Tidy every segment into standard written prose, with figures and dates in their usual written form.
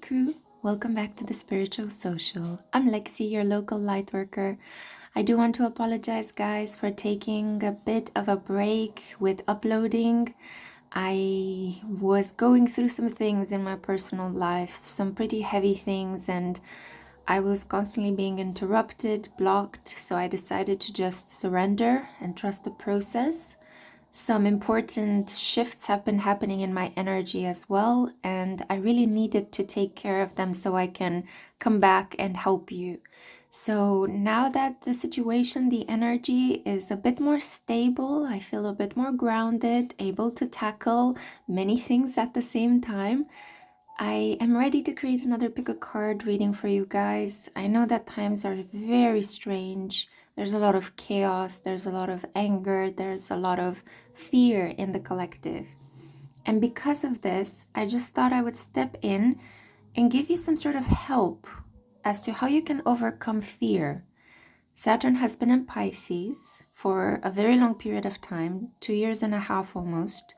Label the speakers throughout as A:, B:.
A: Crew. Welcome back to the Spiritual Social. I'm Lexi, your local light worker. I do want to apologize, guys, for taking a bit of a break with uploading. I was going through some things in my personal life, some pretty heavy things, and I was constantly being interrupted, blocked, so I decided to just surrender and trust the process. Some important shifts have been happening in my energy as well, and I really needed to take care of them so I can come back and help you. So now that the situation, the energy is a bit more stable, I feel a bit more grounded, able to tackle many things at the same time. I am ready to create another pick a card reading for you guys. I know that times are very strange. There's a lot of chaos, there's a lot of anger, there's a lot of fear in the collective. And because of this, I just thought I would step in and give you some sort of help as to how you can overcome fear. Saturn has been in Pisces for a very long period of time, 2.5 years almost.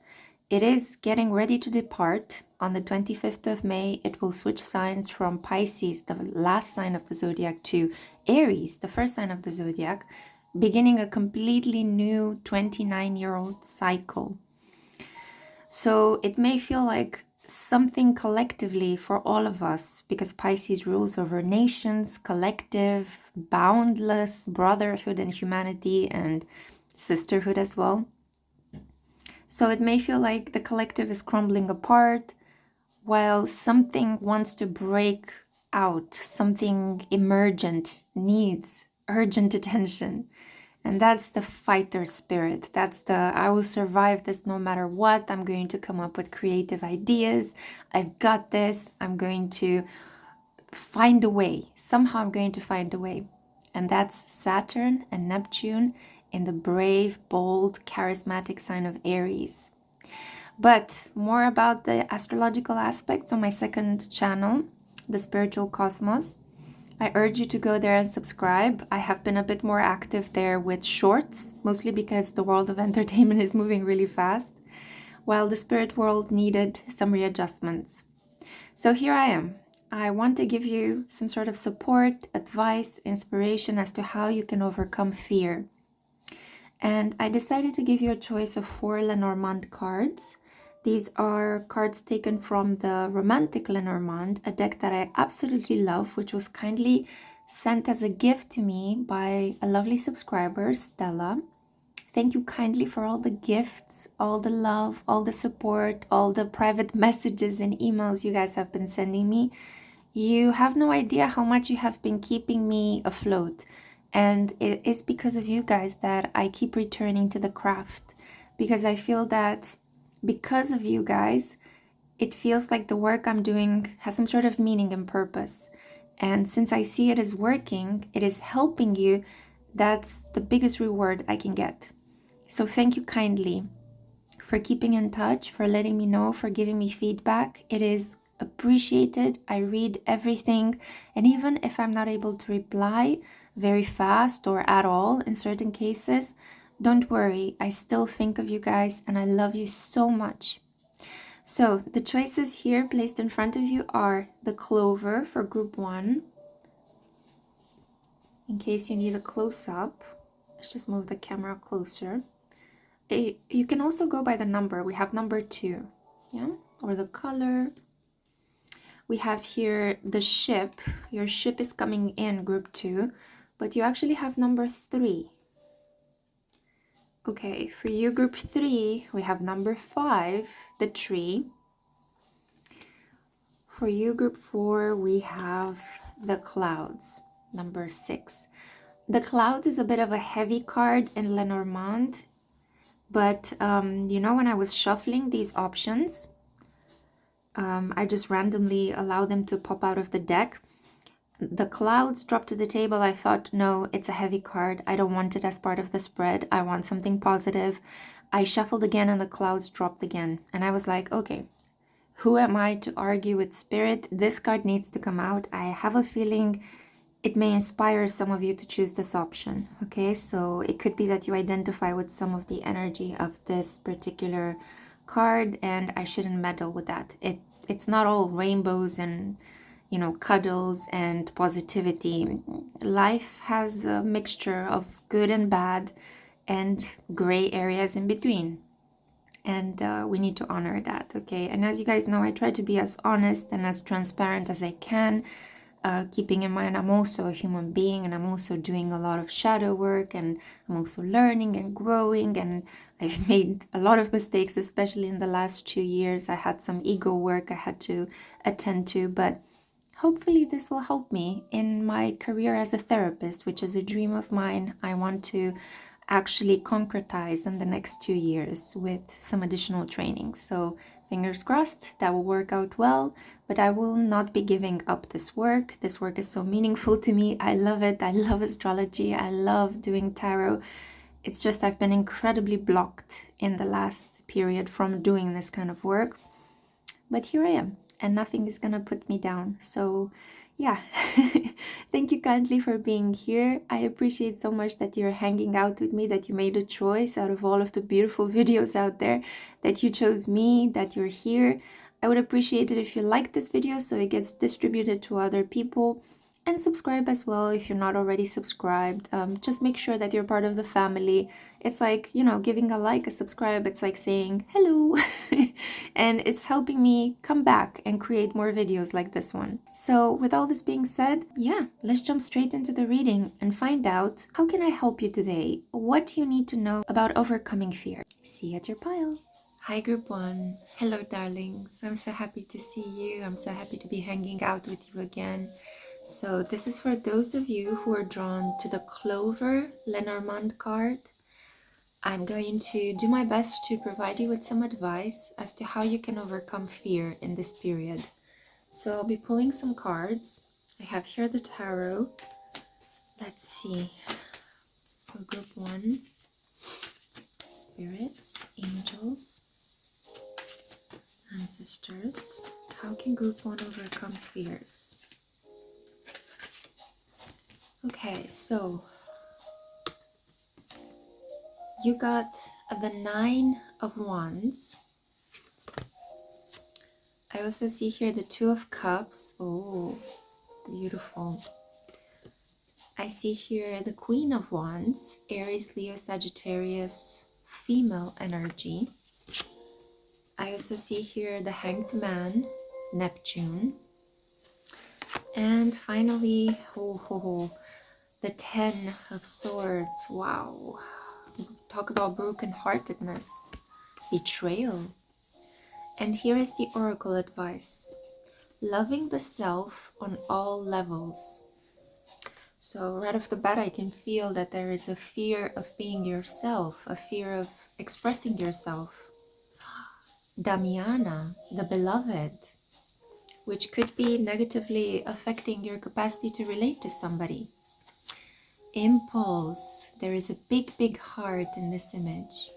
A: It is getting ready to depart. On the 25th of May, it will switch signs from Pisces, the last sign of the zodiac, to Aries, the first sign of the zodiac, beginning a completely new 29-year-old cycle. So it may feel like something collectively for all of us, because Pisces rules over nations, collective, boundless brotherhood and humanity and sisterhood as well. So it may feel like the collective is crumbling apart while something wants to break out, something emergent needs urgent attention. And that's the fighter spirit. That's the I will survive this no matter what. I'm going to come up with creative ideas. I've got this. I'm going to find a way. Somehow I'm going to find a way. And that's Saturn and Neptune in the brave, bold, charismatic sign of Aries. But more about the astrological aspects on my second channel, The Spiritual Cosmos. I urge you to go there and subscribe. I have been a bit more active there with shorts, mostly because the world of entertainment is moving really fast, while the spirit world needed some readjustments. So here I am. I want to give you some sort of support, advice, inspiration as to how you can overcome fear. And I decided to give you a choice of 4 Lenormand cards. These are cards taken from the Romantic Lenormand, a deck that I absolutely love, which was kindly sent as a gift to me by a lovely subscriber, Stella. Thank you kindly for all the gifts, all the love, all the support, all the private messages and emails you guys have been sending me. You have no idea how much you have been keeping me afloat. And it is because of you guys that I keep returning to the craft, because I feel that because of you guys, it feels like the work I'm doing has some sort of meaning and purpose. And since I see it is working, it is helping you, that's the biggest reward I can get. So thank you kindly for keeping in touch, for letting me know, for giving me feedback. It is appreciated. I read everything. And even if I'm not able to reply very fast or at all in certain cases, don't worry. I still think of you guys and I love you so much. So the choices here placed in front of you are the Clover for group 1. In case you need a close-up, let's just move the camera closer. You can also go by the number. We have number 2, yeah, or the color. We have here the ship. Your ship is coming in group 2, but you actually have number 3. Okay, for you group 3, we have number 5, the tree. For you group 4, we have the clouds, number 6. The clouds is a bit of a heavy card in Lenormand, but you know, when I was shuffling these options, I just randomly allowed them to pop out of the deck. The clouds dropped to the table. I thought, no, it's a heavy card. I don't want it as part of the spread. I want something positive. I shuffled again and the clouds dropped again. And I was like, okay, who am I to argue with spirit? This card needs to come out. I have a feeling it may inspire some of you to choose this option. Okay, so it could be that you identify with some of the energy of this particular card, and I shouldn't meddle with that. It's not all rainbows and cuddles and positivity. Life has a mixture of good and bad and gray areas in between. And we need to honor that, okay? And as you guys know, I try to be as honest and as transparent as I can, keeping in mind I'm also a human being, and I'm also doing a lot of shadow work, and I'm also learning and growing, and I've made a lot of mistakes, especially in the last 2 years. I had some ego work I had to attend to, but hopefully this will help me in my career as a therapist, which is a dream of mine. I want to actually concretize in the next 2 years with some additional training. So fingers crossed that will work out well, but I will not be giving up this work. This work is so meaningful to me. I love it. I love astrology. I love doing tarot. It's just I've been incredibly blocked in the last period from doing this kind of work. But here I am, and nothing is gonna put me down. So yeah, thank you kindly for being here. I appreciate so much that you're hanging out with me, that you made a choice out of all of the beautiful videos out there, that you chose me, that you're here. I would appreciate it if you like this video so it gets distributed to other people. And subscribe as well if you're not already subscribed. Just make sure that you're part of the family. It's like, giving a like, a subscribe, it's like saying hello. And it's helping me come back and create more videos like this one. So with all this being said, yeah, let's jump straight into the reading and find out, how can I help you today? What do you need to know about overcoming fear? See you at your pile. Hi group 1. Hello darlings. I'm so happy to see you. I'm so happy to be hanging out with you again. So this is for those of you who are drawn to the Clover Lenormand card. I'm going to do my best to provide you with some advice as to how you can overcome fear in this period. So I'll be pulling some cards. I have here the tarot. Let's see. For group 1, spirits, angels, ancestors. How can group 1 overcome fears? Okay, so you got the 9 of Wands. I also see here the 2 of Cups. Oh, beautiful. I see here the Queen of Wands, Aries, Leo, Sagittarius, female energy. I also see here the Hanged Man, Neptune. And finally, the 10 of Swords. Wow. Talk about brokenheartedness, betrayal. And here is the oracle advice. Loving the self on all levels. So right off the bat, I can feel that there is a fear of being yourself, a fear of expressing yourself. Damiana, the beloved, which could be negatively affecting your capacity to relate to somebody. Impulse, there is a big, big heart in this image.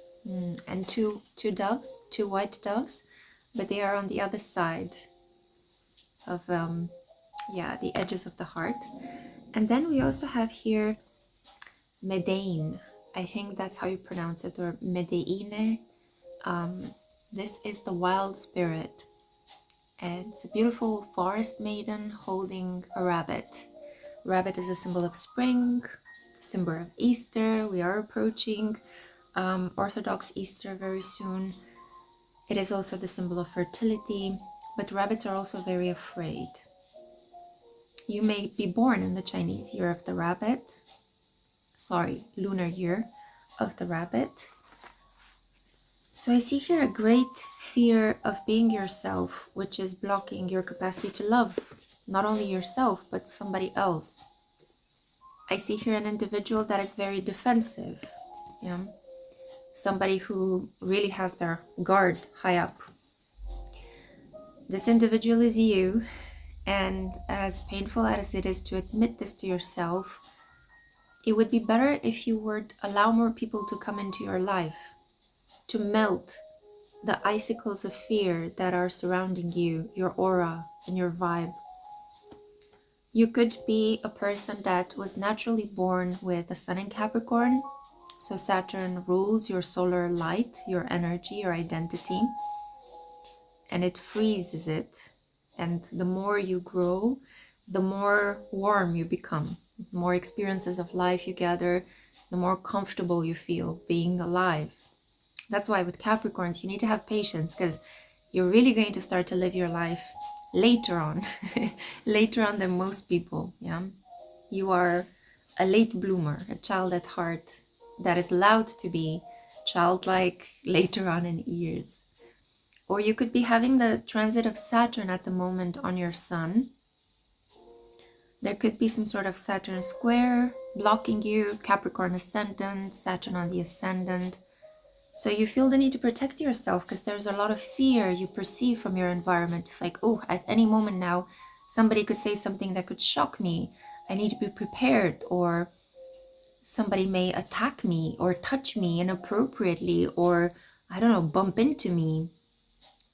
A: And two doves, 2 white doves, but they are on the other side of the edges of the heart. And then we also have here Medein. I think that's how you pronounce it, or Medeine. This is the wild spirit. And it's a beautiful forest maiden holding a rabbit. Rabbit is a symbol of spring, symbol of Easter. We are approaching Orthodox Easter very soon. It is also the symbol of fertility, but rabbits are also very afraid. You may be born in the Chinese year of the rabbit, lunar year of the rabbit. So I see here a great fear of being yourself, which is blocking your capacity to love not only yourself, but somebody else. I see here an individual that is very defensive, somebody who really has their guard high up. This individual is you, and as painful as it is to admit this to yourself, it would be better if you would allow more people to come into your life, to melt the icicles of fear that are surrounding you, your aura and your vibe. You could be a person that was naturally born with a sun in Capricorn. So Saturn rules your solar light, your energy, your identity, and it freezes it. And the more you grow, the more warm you become. The more experiences of life you gather, the more comfortable you feel being alive. That's why with Capricorns, you need to have patience, because you're really going to start to live your life later on, later on than most people. Yeah, you are a late bloomer, a child at heart that is allowed to be childlike later on in years. Or you could be having the transit of Saturn at the moment on your sun. There could be some sort of Saturn square blocking you, Capricorn ascendant, Saturn on the ascendant. So you feel the need to protect yourself because there's a lot of fear you perceive from your environment. It's like, oh, at any moment now, somebody could say something that could shock me. I need to be prepared, or somebody may attack me or touch me inappropriately, or I don't know, bump into me.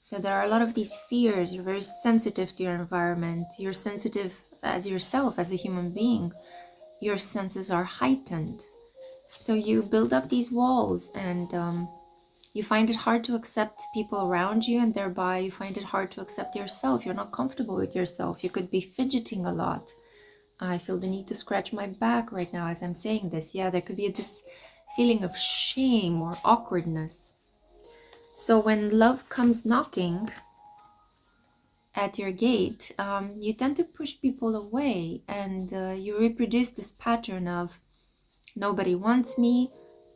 A: So there are a lot of these fears. You're very sensitive to your environment. You're sensitive as yourself, as a human being. Your senses are heightened. So you build up these walls, and you find it hard to accept people around you, and thereby you find it hard to accept yourself. You're not comfortable with yourself. You could be fidgeting a lot. I feel the need to scratch my back right now as I'm saying this. Yeah, there could be this feeling of shame or awkwardness. So when love comes knocking at your gate, you tend to push people away, and you reproduce this pattern of nobody wants me,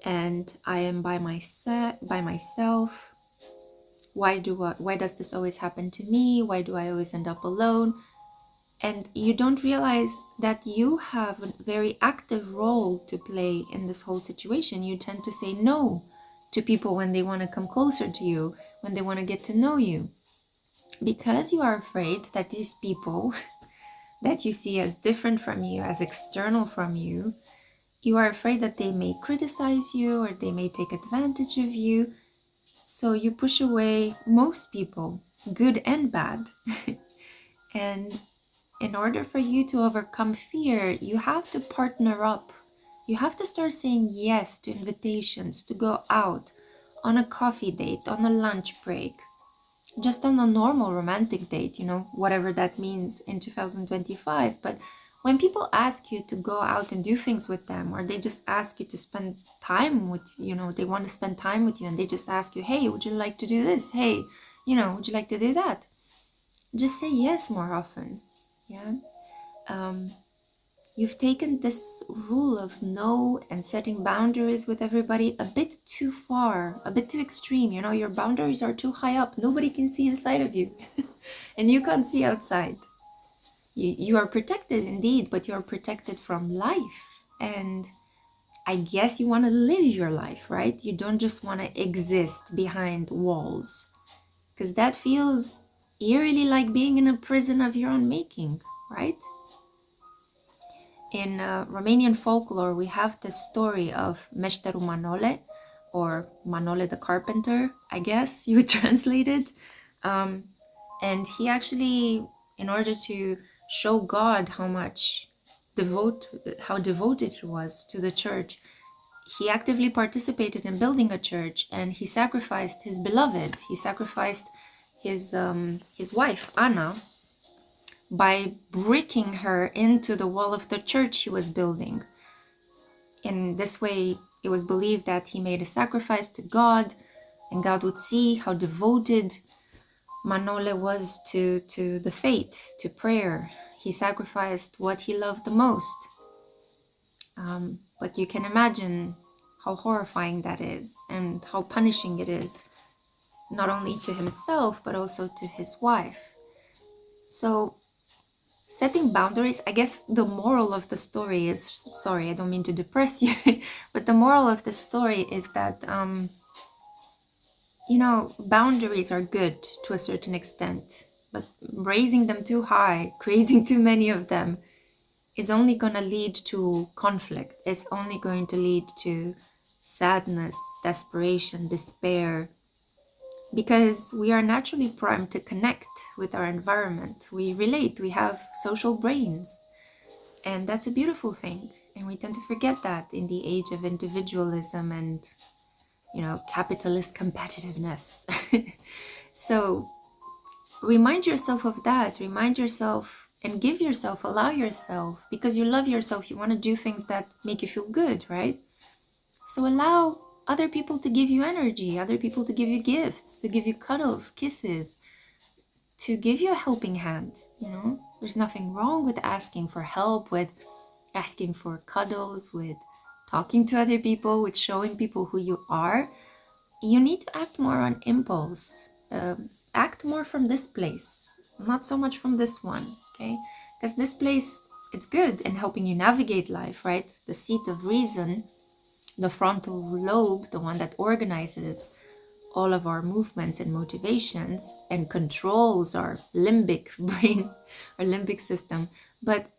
A: and I am by myself. Why does this always happen to me? Why do I always end up alone? And you don't realize that you have a very active role to play in this whole situation. You tend to say no to people when they want to come closer to you, when they want to get to know you, because you are afraid that these people that you see as different from you, as external from you, you are afraid that they may criticize you or they may take advantage of you. So you push away most people, good and bad. And in order for you to overcome fear, you have to partner up. You have to start saying yes to invitations to go out on a coffee date, on a lunch break, just on a normal romantic date, whatever that means in 2025. But when people ask you to go out and do things with them, or they just ask you to spend time with, they want to spend time with you, and they just ask you, hey, would you like to do this? Hey, would you like to do that? Just say yes more often. Yeah. You've taken this rule of no and setting boundaries with everybody a bit too far, a bit too extreme. Your boundaries are too high up. Nobody can see inside of you and you can't see outside. You are protected indeed, but you're protected from life. And I guess you want to live your life, right? You don't just want to exist behind walls, because that feels eerily like being in a prison of your own making, right? In Romanian folklore, we have the story of Meșterul Manole, or Manole the Carpenter, I guess you would translate it. And he actually, in order to show God how devoted he was to the church, he actively participated in building a church, and he sacrificed his beloved. He sacrificed his wife, Anna, by bricking her into the wall of the church he was building. In this way, it was believed that he made a sacrifice to God, and God would see how devoted Manole was to the faith, to prayer. He sacrificed what he loved the most. But you can imagine how horrifying that is, and how punishing it is, not only to himself, but also to his wife. So setting boundaries, I guess the moral of the story is, sorry, I don't mean to depress you, but the moral of the story is that, boundaries are good to a certain extent, but raising them too high, creating too many of them, is only going to lead to conflict. It's only going to lead to sadness, desperation, despair, because we are naturally primed to connect with our environment. We relate, we have social brains, and that's a beautiful thing. And we tend to forget that in the age of individualism and, capitalist competitiveness. So remind yourself of that. Remind yourself and give yourself, allow yourself, because you love yourself. You want to do things that make you feel good, right? So allow other people to give you energy, other people to give you gifts, to give you cuddles, kisses, to give you a helping hand. You know, there's nothing wrong with asking for help, with asking for cuddles, with talking to other people, with showing people who you are. You need to act more on impulse. Act more from this place, not so much from this one, okay? Because this place, it's good in helping you navigate life, right? The seat of reason, the frontal lobe, the one that organizes all of our movements and motivations and controls our limbic brain, our limbic system. But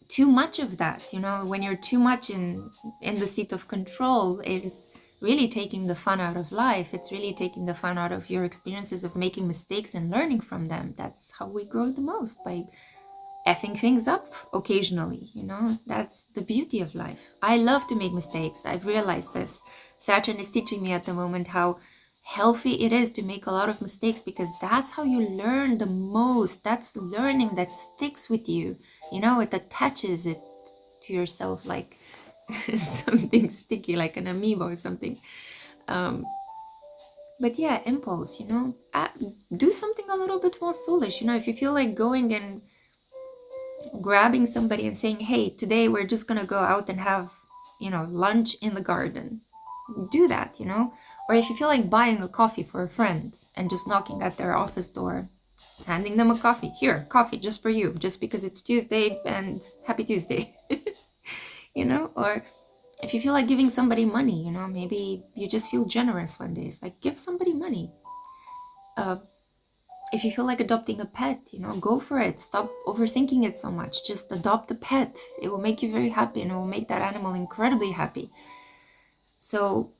A: too much of that, you know, when you're too much in the seat of control, is really taking the fun out of life. It's really taking the fun out of your experiences of making mistakes and learning from them. That's how we grow the most, by effing things up occasionally, you know. That's the beauty of life. I love to make mistakes. I've realized this. Saturn is teaching me at the moment how healthy it is to make a lot of mistakes, because that's how you learn the most. That's learning that sticks with you, you know. It attaches it to yourself like something sticky, like an amoeba or something. But yeah, impulse, you know. Do something a little bit more foolish, you know. If you feel like going and grabbing somebody and saying, hey, today we're just gonna go out and have, you know, lunch in the garden, do that, you know. Or if you feel like buying a coffee for a friend and just knocking at their office door, handing them a coffee, here, coffee just for you, just because it's Tuesday and happy Tuesday. You know. Or if you feel like giving somebody money, you know, maybe you just feel generous one day, it's like, give somebody money. If you feel like adopting a pet, you know, go for it. Stop overthinking it so much. Just adopt a pet. It will make you very happy, and it will make that animal incredibly happy. So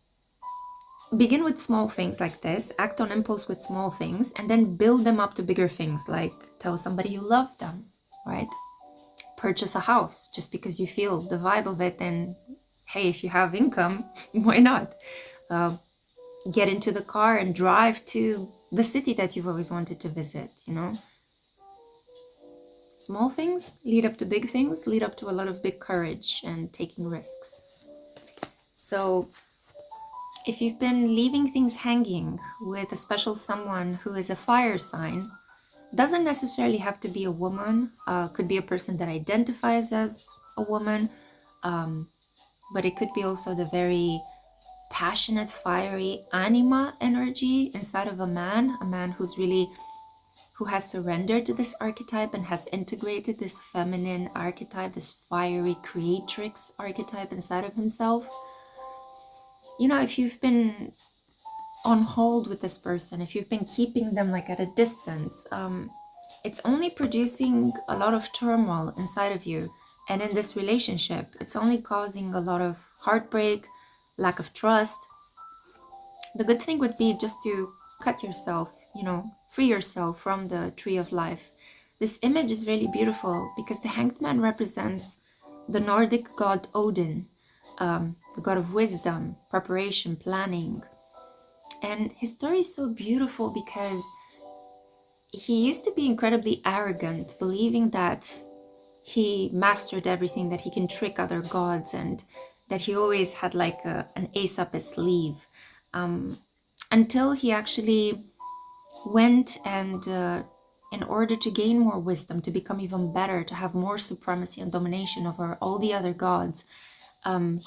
A: begin with small things like this. Act on impulse with small things, and then build them up to bigger things, like tell somebody you love them, right? Purchase a house just because you feel the vibe of it, and hey, if you have income, why not? Get into the car and drive to the city that you've always wanted to visit, you know. Small things lead up to big things, lead up to a lot of big courage and taking risks. So if you've been leaving things hanging with a special someone who is a fire sign, doesn't necessarily have to be a woman, could be a person that identifies as a woman, but it could be also the very passionate, fiery anima energy inside of a man who has surrendered to this archetype and has integrated this feminine archetype, this fiery creatrix archetype inside of himself. You know, if you've been on hold with this person, if you've been keeping them like at a distance, it's only producing a lot of turmoil inside of you. And in this relationship, it's only causing a lot of heartbreak, lack of trust. The good thing would be just to cut yourself, you know, free yourself from the tree of life. This image is really beautiful because the hanged man represents the Nordic god Odin, the god of wisdom, preparation, planning. And his story is so beautiful because he used to be incredibly arrogant, believing that he mastered everything, that he can trick other gods, and that he always had like an ace up his sleeve. Until he actually went and, in order to gain more wisdom, to become even better, to have more supremacy and domination over all the other gods,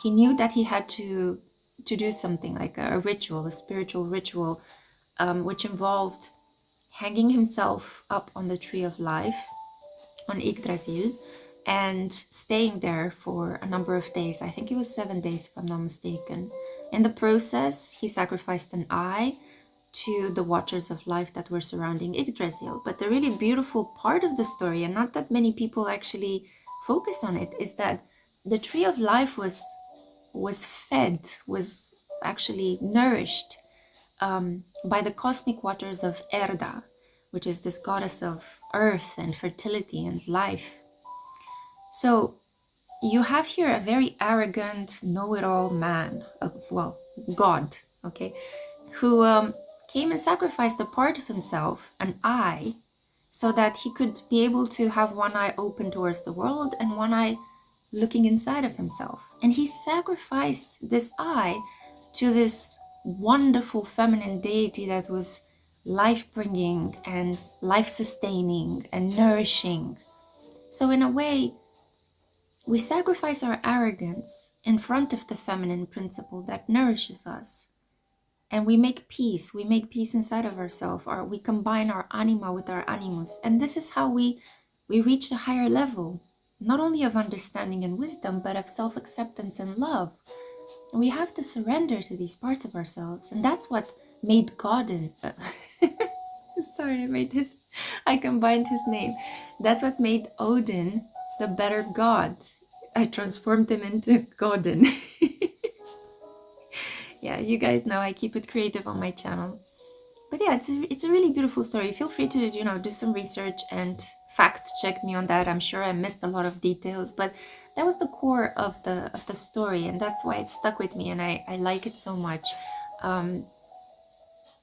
A: he knew that he had to do something like a ritual, a spiritual ritual, which involved hanging himself up on the tree of life, on Yggdrasil, and staying there for a number of days. I think it was 7 days, if I'm not mistaken. In the process, he sacrificed an eye to the waters of life that were surrounding Yggdrasil. But the really beautiful part of the story, and not that many people actually focus on it, is that the tree of life was fed, was actually nourished by the cosmic waters of Erda, which is this goddess of earth and fertility and life. So you have here a very arrogant, know-it-all man, well, god, okay, who came and sacrificed a part of himself, an eye, so that he could be able to have one eye open towards the world and one eye looking inside of himself. And he sacrificed this eye to this wonderful feminine deity that was life-bringing and life-sustaining and nourishing. So in a way, we sacrifice our arrogance in front of the feminine principle that nourishes us. And we make peace inside of ourselves, or we combine our anima with our animus. And this is how we reach a higher level, not only of understanding and wisdom, but of self-acceptance and love. And we have to surrender to these parts of ourselves. And that's what made Godin, sorry, I combined his name. That's what made Odin the better god. I transformed him into Godin. Yeah, you guys know I keep it creative on my channel. But yeah, it's a really beautiful story. Feel free to, you know, do some research and fact check me on that. I'm sure I missed a lot of details, but that was the core of the story, and that's why it stuck with me, and I like it so much.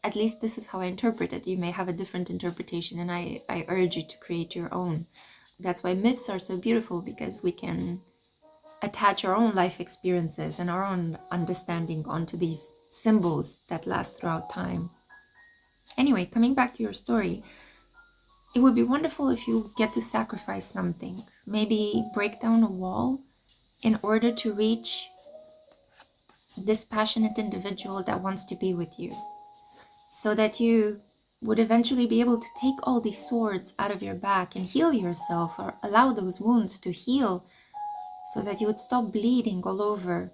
A: At least this is how I interpret it. You may have a different interpretation, and I urge you to create your own. That's why myths are so beautiful, because we can attach our own life experiences and our own understanding onto these symbols that last throughout time. Anyway, coming back to your story, it would be wonderful if you get to sacrifice something. Maybe break down a wall in order to reach this passionate individual that wants to be with you, so that you would eventually be able to take all these swords out of your back and heal yourself, or allow those wounds to heal, so that you would stop bleeding all over.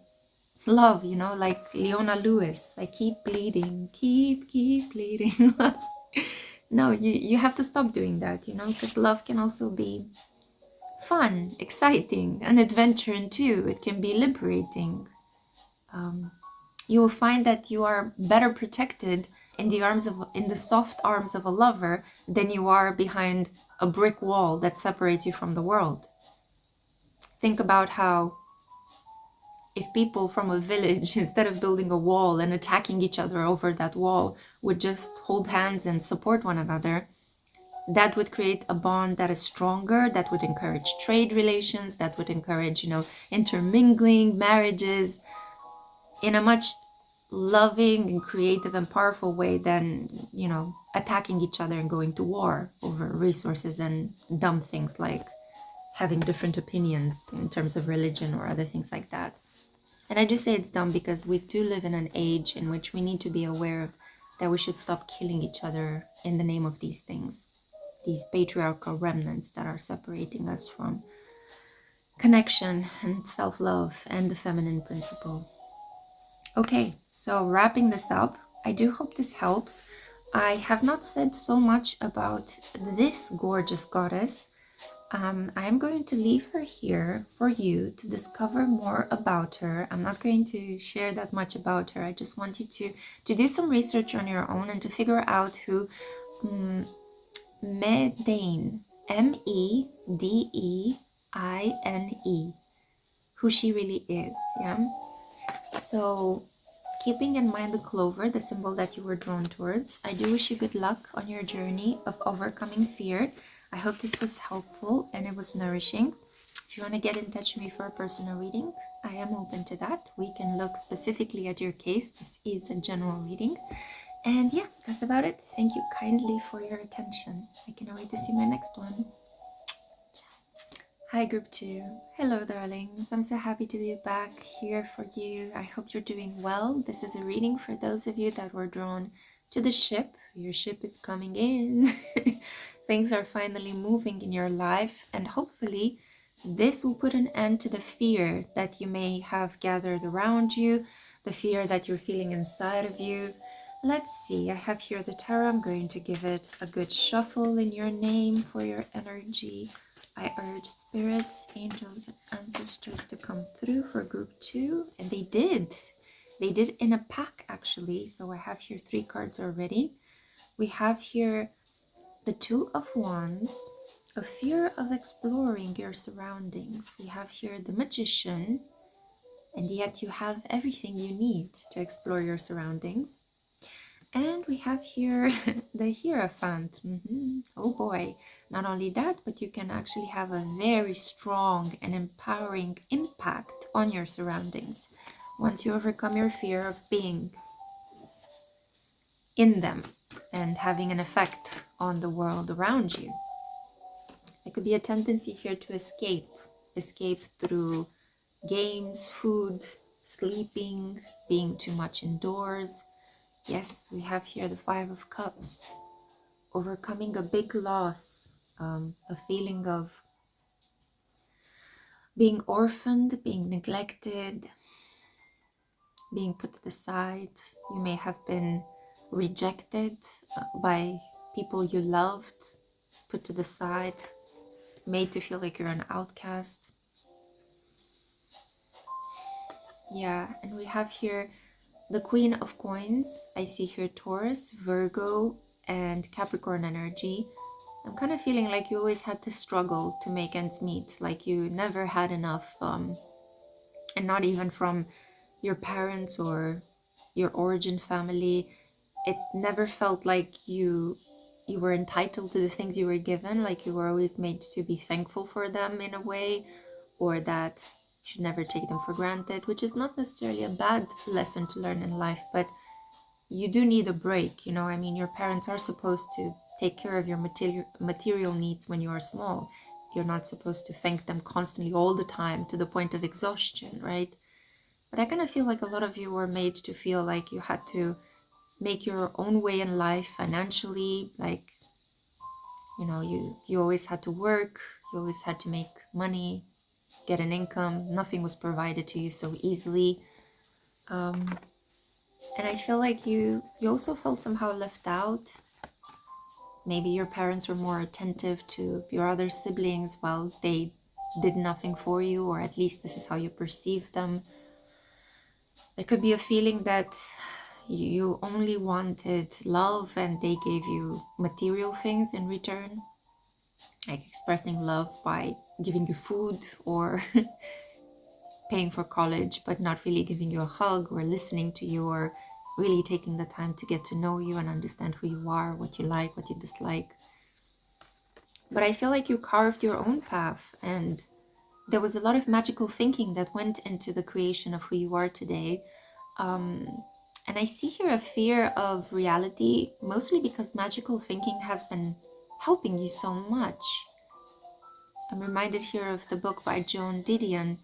A: Love, you know, like Leona Lewis. I keep bleeding, keep bleeding. No, you have to stop doing that, you know, because love can also be fun, exciting, an adventure, and too, it can be liberating. You will find that you are better protected in the soft arms of a lover than you are behind a brick wall that separates you from the world. Think about how if people from a village, instead of building a wall and attacking each other over that wall, would just hold hands and support one another, that would create a bond that is stronger, that would encourage trade relations, that would encourage, you know, intermingling, marriages, in a much loving and creative and powerful way than, you know, attacking each other and going to war over resources and dumb things like having different opinions in terms of religion or other things like that. And I do say it's dumb because we do live in an age in which we need to be aware of that we should stop killing each other in the name of these things, these patriarchal remnants that are separating us from connection and self-love and the feminine principle. Okay, so wrapping this up, I do hope this helps. I have not said so much about this gorgeous goddess. I am going to leave her here for you to discover more about her. I'm not going to share that much about her. I just want you to do some research on your own and to figure out who Medane, Medeine, who she really is, yeah? So keeping in mind the clover, the symbol that you were drawn towards, I do wish you good luck on your journey of overcoming fear. I hope this was helpful and it was nourishing. If you want to get in touch with me for a personal reading, I am open to that. We can look specifically at your case. This is a general reading. And yeah, that's about it. Thank you kindly for your attention. I cannot wait to see my next one. Hi group 2. Hello darlings. I'm so happy to be back here for you. I hope you're doing well. This is a reading for those of you that were drawn to the ship. Your ship is coming in. Things are finally moving in your life, and hopefully this will put an end to the fear that you may have gathered around you, the fear that you're feeling inside of you. Let's see, I have here the tarot. I'm going to give it a good shuffle in your name for your energy. I urge spirits, angels, and ancestors to come through for group 2, and they did. They did in a pack actually, so I have here 3 cards already. We have here the 2 of Wands, a fear of exploring your surroundings. We have here the Magician, and yet you have everything you need to explore your surroundings. And we have here the Hierophant. Oh boy. Not only that, but you can actually have a very strong and empowering impact on your surroundings once you overcome your fear of being in them and having an effect on the world around you. There could be a tendency here to escape through games, food, sleeping, being too much indoors. Yes, we have here the Five of Cups, overcoming a big loss, a feeling of being orphaned, being neglected, being put to the side. You may have been rejected by people you loved, put to the side, made to feel like you're an outcast. Yeah, and we have here the Queen of Coins. I see here Taurus, Virgo, and Capricorn energy. I'm kind of feeling like you always had to struggle to make ends meet, like you never had enough, and not even from your parents or your origin family. It never felt like you were entitled to the things you were given, like you were always made to be thankful for them in a way, or that you should never take them for granted, which is not necessarily a bad lesson to learn in life, but you do need a break, you know. I mean, your parents are supposed to take care of your material needs when you are small. You're not supposed to thank them constantly all the time to the point of exhaustion, right? But I kind of feel like a lot of you were made to feel like you had to make your own way in life financially, like, you know, you always had to work, you always had to make money, get an income. Nothing was provided to you so easily. And I feel like you also felt somehow left out. Maybe your parents were more attentive to your other siblings while they did nothing for you, or at least this is how you perceive them. There could be a feeling that you only wanted love and they gave you material things in return, like expressing love by giving you food or paying for college, but not really giving you a hug or listening to you or really taking the time to get to know you and understand who you are, what you like, what you dislike. But I feel like you carved your own path, and there was a lot of magical thinking that went into the creation of who you are today. And I see here a fear of reality, mostly because magical thinking has been helping you so much. I'm reminded here of the book by Joan Didion,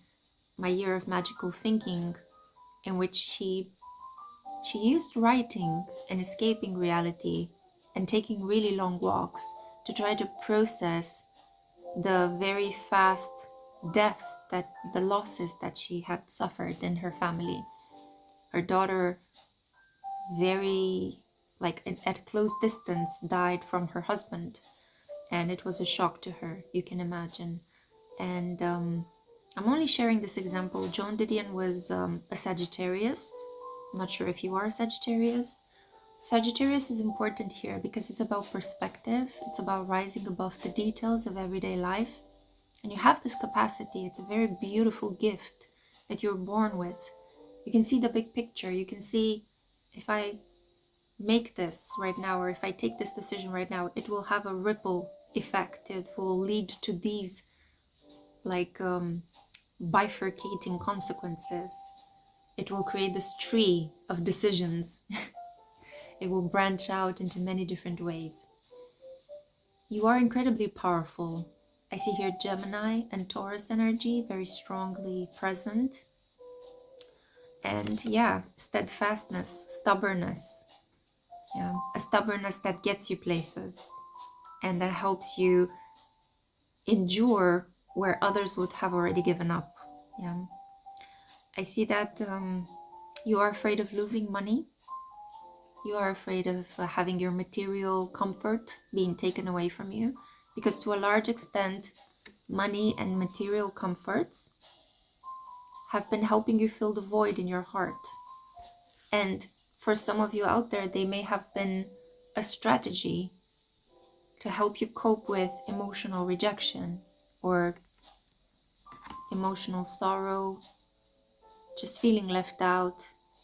A: My Year of Magical Thinking, in which she used writing and escaping reality and taking really long walks to try to process the very fast deaths, that the losses that she had suffered in her family. Her daughter, very like at close distance, died from her husband, and it was a shock to her, you can imagine. And I'm only sharing this example. Joan Didion was a Sagittarius. I'm not sure if you are a Sagittarius. Sagittarius is important here because it's about perspective. It's about rising above the details of everyday life. And you have this capacity. It's a very beautiful gift that you're born with. You can see the big picture. You can see, if I make this right now, or if I take this decision right now, it will have a ripple effect. It will lead to these like bifurcating consequences. It will create this tree of decisions. It will branch out into many different ways. You are incredibly powerful. I see here Gemini and Taurus energy very strongly present. And yeah, steadfastness, stubbornness. Yeah, a stubbornness that gets you places and that helps you endure where others would have already given up. Yeah, I see that you are afraid of losing money. You are afraid of having your material comfort being taken away from you, because to a large extent, money and material comforts have been helping you fill the void in your heart. And for some of you out there, they may have been a strategy to help you cope with emotional rejection or emotional sorrow, just feeling left out.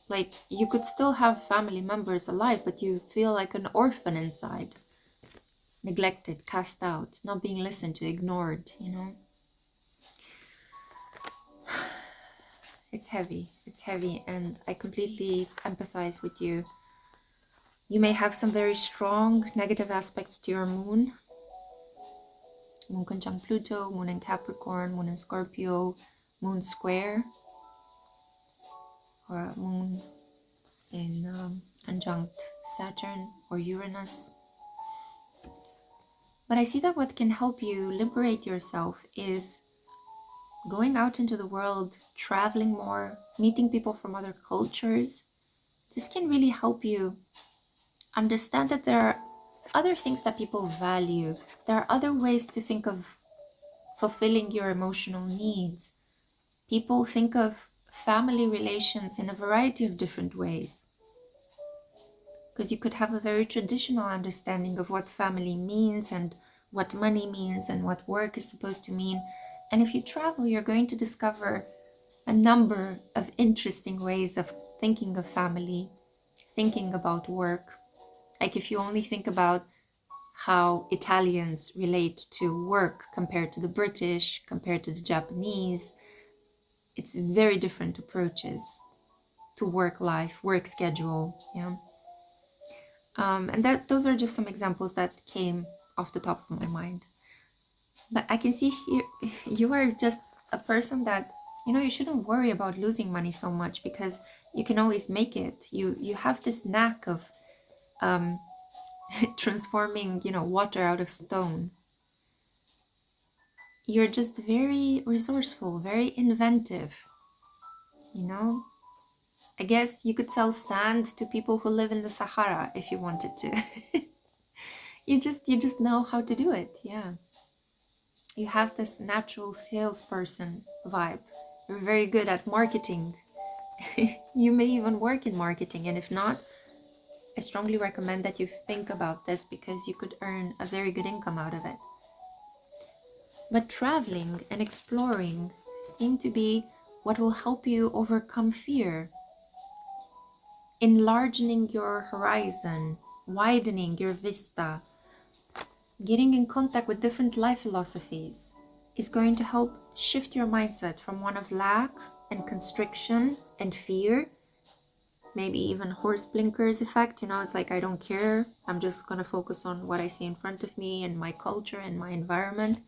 A: Like, you could still have family members alive, but you feel like an orphan inside, neglected, cast out, not being listened to, ignored, you know? It's heavy. It's heavy, and I completely empathize with you. You may have some very strong negative aspects to your moon. Moon conjunct Pluto, moon in Capricorn, moon in Scorpio, moon square, or moon in conjunct Saturn or Uranus. But I see that what can help you liberate yourself is going out into the world, traveling more, meeting people from other cultures. This can really help you understand that there are other things that people value. There are other ways to think of fulfilling your emotional needs. People think of family relations in a variety of different ways. Because you could have a very traditional understanding of what family means and what money means and what work is supposed to mean. And if you travel, you're going to discover a number of interesting ways of thinking of family, thinking about work. Like, if you only think about how Italians relate to work compared to the British, compared to the Japanese, it's very different approaches to work life, work schedule. Yeah. And those are just some examples that came off the top of my mind. But I can see here you are just a person that, you shouldn't worry about losing money so much, because you can always make it. You have this knack of um, transforming, water out of stone. You're just very resourceful, very inventive, you know? I guess you could sell sand to people who live in the Sahara if you wanted to. You just know how to do it. Yeah. You have this natural salesperson vibe. You're very good at marketing. You may even work in marketing, and if not, I strongly recommend that you think about this, because you could earn a very good income out of it. But traveling and exploring seem to be what will help you overcome fear, enlarging your horizon, widening your vista, getting in contact with different life philosophies is going to help shift your mindset from one of lack and constriction and fear, maybe even horse blinkers effect. It's like, I don't care. I'm just going to focus on what I see in front of me and my culture and my environment.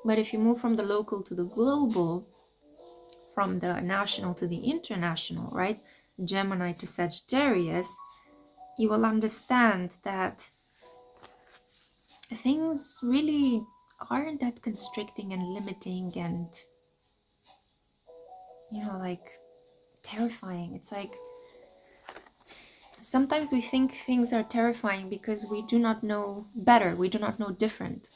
A: But if you move from the local to the global, from the national to the international, right? Gemini to Sagittarius, you will understand that things really aren't that constricting and limiting and, like, terrifying. It's like, sometimes we think things are terrifying because we do not know better, we do not know different.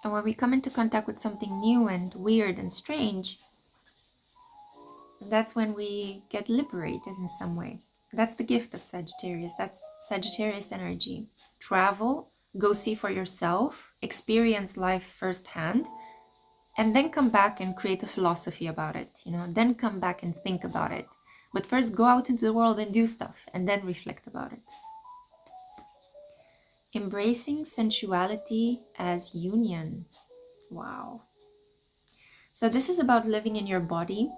A: And when we come into contact with something new and weird and strange, that's when we get liberated in some way. That's the gift of Sagittarius. That's Sagittarius energy. Travel, go see for yourself, experience life firsthand, and then come back and create a philosophy about it, then come back and think about it. But first, go out into the world and do stuff, and then reflect about it. Embracing sensuality as union. Wow. So this is about living in your body.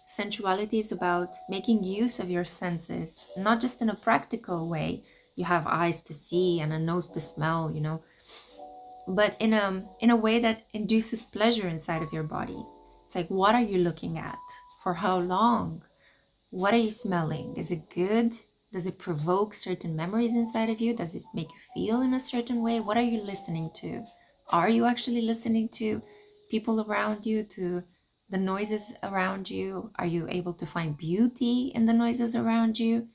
A: Sensuality is about making use of your senses, not just in a practical way. You have eyes to see and a nose to smell, but in a way that induces pleasure inside of your body. It's like, what are you looking at? For how long? What are you smelling? Is it good? Does it provoke certain memories inside of you? Does it make you feel in a certain way? What are you listening to? Are you actually listening to people around you, to the noises around you? Are you able to find beauty in the noises around you?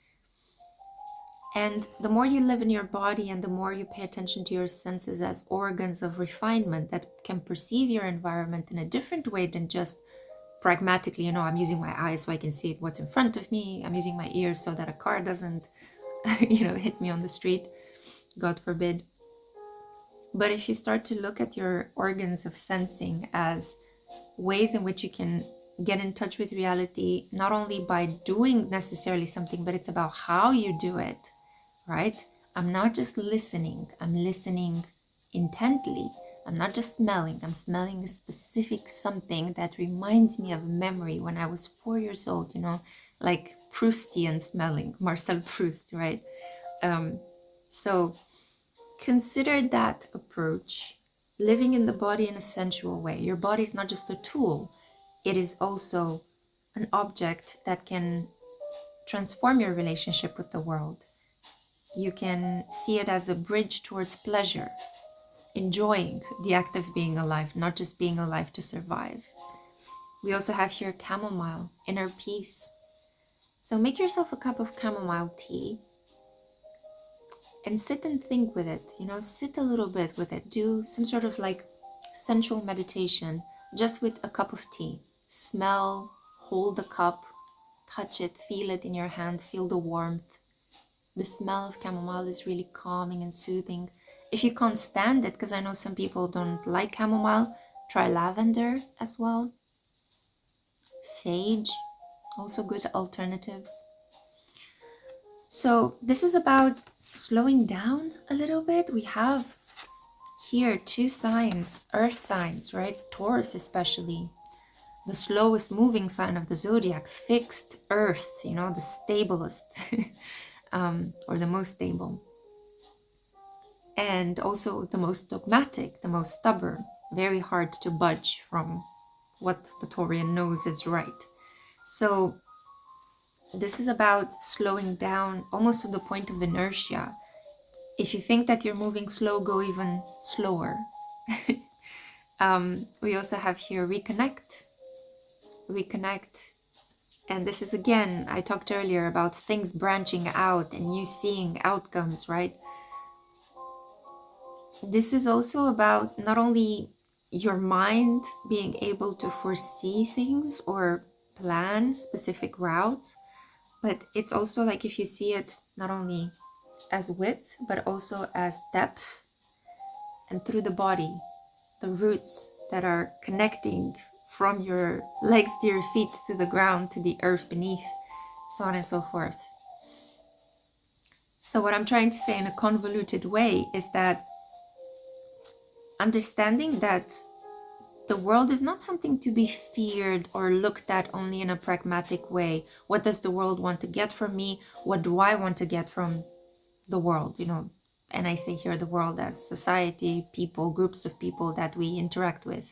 A: And the more you live in your body and the more you pay attention to your senses as organs of refinement that can perceive your environment in a different way than just pragmatically, I'm using my eyes so I can see what's in front of me. I'm using my ears so that a car doesn't, hit me on the street, God forbid. But if you start to look at your organs of sensing as ways in which you can get in touch with reality, not only by doing necessarily something, but it's about how you do it, right? I'm not just listening, I'm listening intently. I'm not just smelling, I'm smelling a specific something that reminds me of a memory when I was 4 years old, you know, like Proustian smelling, Marcel Proust, right? So consider that approach, living in the body in a sensual way. Your body is not just a tool, it is also an object that can transform your relationship with the world. You can see it as a bridge towards pleasure, enjoying the act of being alive, not just being alive to survive. We also have here chamomile, inner peace. So make yourself a cup of chamomile tea and sit and think with it, you know, sit a little bit with it. Do some sort of like sensual meditation just with a cup of tea. Smell, hold the cup, touch it, feel it in your hand, feel the warmth. The smell of chamomile is really calming and soothing. If you can't stand it, because I know some people don't like chamomile, try lavender as well. Sage, also good alternatives. So this is about slowing down a little bit. We have here 2 signs, earth signs, right? Taurus especially, the slowest moving sign of the zodiac, fixed earth, you know, the stablest or the most stable. And also the most dogmatic, the most stubborn, very hard to budge from what the Taurian knows is right. So this is about slowing down almost to the point of inertia. If you think that you're moving slow, go even slower. We also have here reconnect. And this is again, I talked earlier about things branching out and you seeing outcomes, right? This is also about not only your mind being able to foresee things or plan specific routes, but it's also like if you see it not only as width, but also as depth and through the body, the roots that are connecting from your legs to your feet to the ground, to the earth beneath, so on and so forth. So what I'm trying to say in a convoluted way is that understanding that the world is not something to be feared or looked at only in a pragmatic way. What does the world want to get from me? What do I want to get from the world? You know, and I say here the world as society, people, groups of people that we interact with.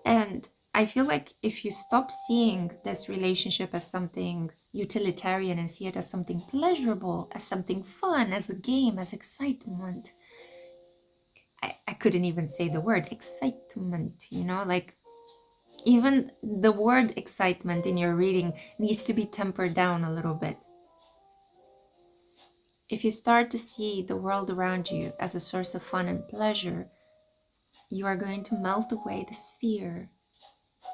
A: And I feel like if you stop seeing this relationship as something utilitarian and see it as something pleasurable, as something fun, as a game, as excitement, I couldn't even say the word excitement, you know, like even the word excitement in your reading needs to be tempered down a little bit. If you start to see the world around you as a source of fun and pleasure, you are going to melt away this fear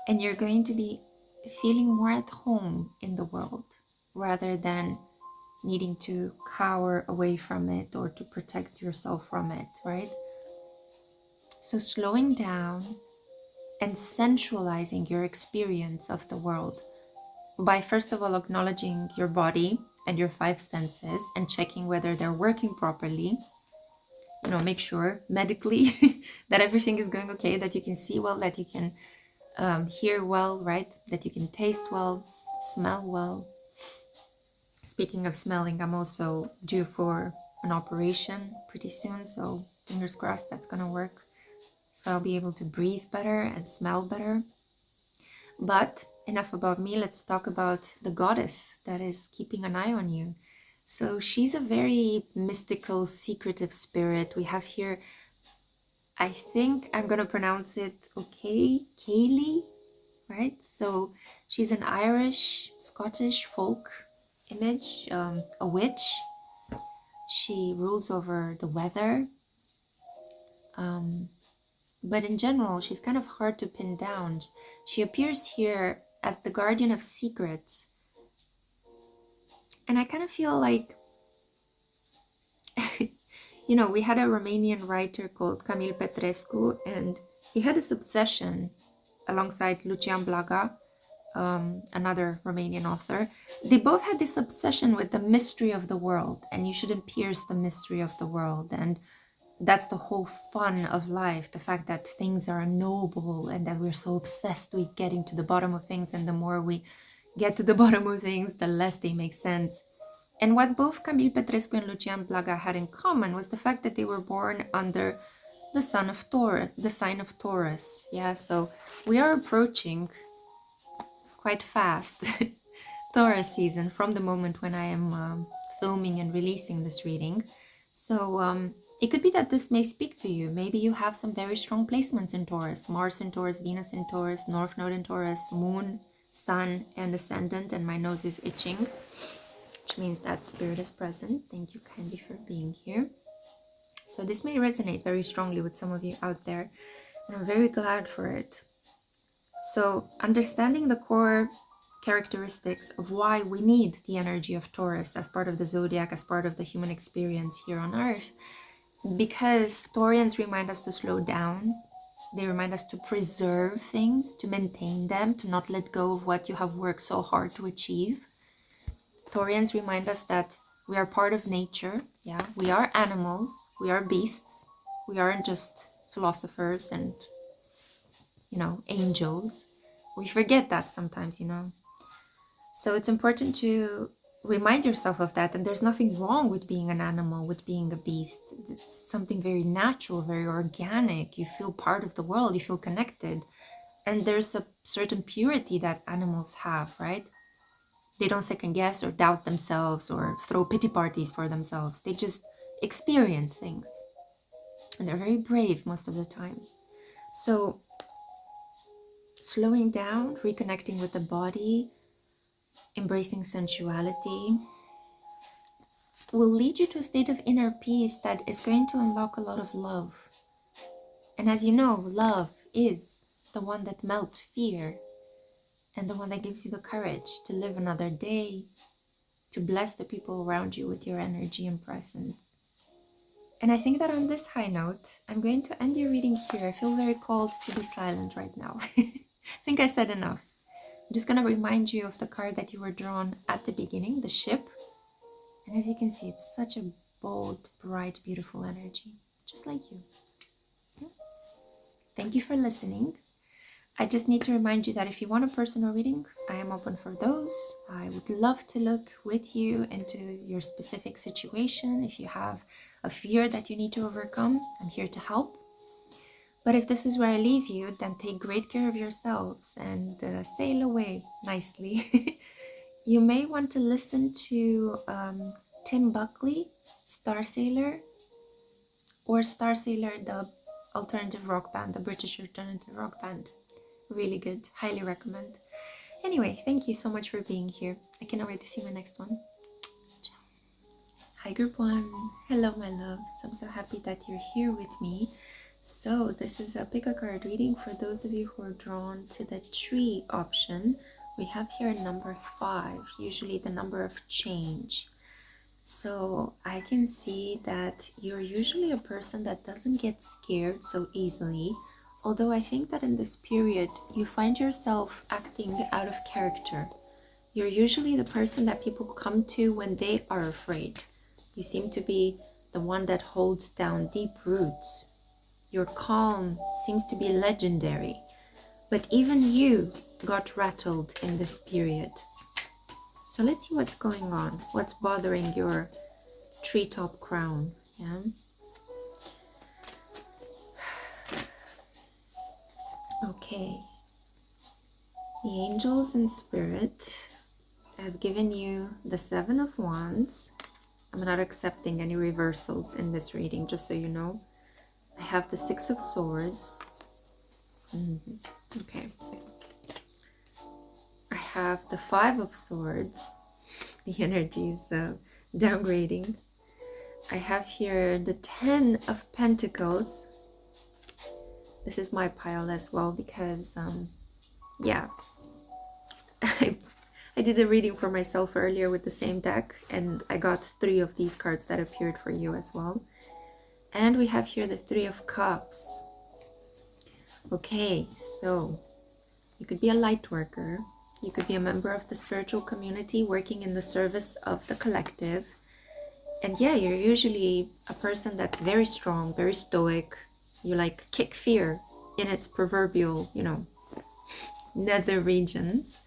A: and you're going to be feeling more at home in the world rather than needing to cower away from it or to protect yourself from it, right? So slowing down and sensualizing your experience of the world by first of all acknowledging your body and your 5 senses and checking whether they're working properly. You know, make sure medically that everything is going okay, that you can see well, that you can hear well, right? That you can taste well, smell well. Speaking of smelling, I'm also due for an operation pretty soon, so fingers crossed that's gonna work. So I'll be able to breathe better and smell better. But enough about me, let's talk about the goddess that is keeping an eye on you. So she's a very mystical, secretive spirit. We have here, I think I'm gonna pronounce it okay, Kaylee, right? So she's an Irish, Scottish folk image, a witch. She rules over the weather. But in general, she's kind of hard to pin down. She appears here as the guardian of secrets. And I kind of feel like, you know, we had a Romanian writer called Camil Petrescu, and he had this obsession alongside Lucian Blaga, another Romanian author. They both had this obsession with the mystery of the world, and you shouldn't pierce the mystery of the world. And that's the whole fun of life, the fact that things are unknowable and that we're so obsessed with getting to the bottom of things, and the more we get to the bottom of things, the less they make sense. And what both Camille Petrescu and Lucian Blaga had in common was the fact that they were born under the sign of Taurus. Yeah, so we are approaching quite fast Taurus season from the moment when I am filming and releasing this reading. So it could be that this may speak to you. Maybe you have some very strong placements in Taurus: Mars in Taurus, Venus in Taurus, North Node in Taurus, Moon, Sun, and Ascendant. And my nose is itching, which means that spirit is present. Thank you kindly for being here. So this may resonate very strongly with some of you out there, and I'm very glad for it. So understanding the core characteristics of why we need the energy of Taurus as part of the zodiac, as part of the human experience here on Earth, because Taurians remind us to slow down. They remind us to preserve things, to maintain them, to not let go of what you have worked so hard to achieve. Taurians remind us that we are part of nature. Yeah, we are animals, we are beasts. We aren't just philosophers and, angels. We forget that sometimes, So it's important to remind yourself of that. And there's nothing wrong with being an animal, with being a beast. It's something very natural, very organic. You feel part of the world, you feel connected. And there's a certain purity that animals have, right? They don't second guess or doubt themselves or throw pity parties for themselves. They just experience things. And they're very brave most of the time. So slowing down, reconnecting with the body, embracing sensuality will lead you to a state of inner peace that is going to unlock a lot of love. And as you know, love is the one that melts fear and the one that gives you the courage to live another day, to bless the people around you with your energy and presence. And I think that on this high note, I'm going to end your reading here. I feel very called to be silent right now. I think I said enough. I'm just going to remind you of the card that you were drawn at the beginning, the ship. And as you can see, it's such a bold, bright, beautiful energy, just like you. Yeah. Thank you for listening. I just need to remind you that if you want a personal reading, I am open for those. I would love to look with you into your specific situation. If you have a fear that you need to overcome, I'm here to help. But if this is where I leave you, then take great care of yourselves and sail away nicely. You may want to listen to Tim Buckley, Star Sailor, or Star Sailor, the alternative rock band, the British alternative rock band. Really good. Highly recommend. Anyway, thank you so much for being here. I cannot wait to see my next one. Ciao. Hi, group one. Hello, my loves. I'm so happy that you're here with me. So this is a pick a card reading for those of you who are drawn to the tree option. We have here number 5, usually the number of change. So I can see that you're usually a person that doesn't get scared so easily. Although I think that in this period, you find yourself acting out of character. You're usually the person that people come to when they are afraid. You seem to be the one that holds down deep roots. Your calm seems to be legendary. But even you got rattled in this period. So let's see what's going on. What's bothering your treetop crown? Yeah. Okay, the angels and spirit have given you the 7 of Wands. I'm not accepting any reversals in this reading, just so you know. I have the 6 of Swords. Okay. I have the 5 of Swords. The energy is downgrading. I have here the 10 of Pentacles. This is my pile as well because, yeah, I did a reading for myself earlier with the same deck and I got 3 of these cards that appeared for you as well. And we have here the 3 of Cups. Okay, so You could be a light worker. You could be a member of the spiritual community working in the service of the collective. And yeah, you're usually a person that's very strong, very stoic. You like kick fear in its proverbial, nether regions.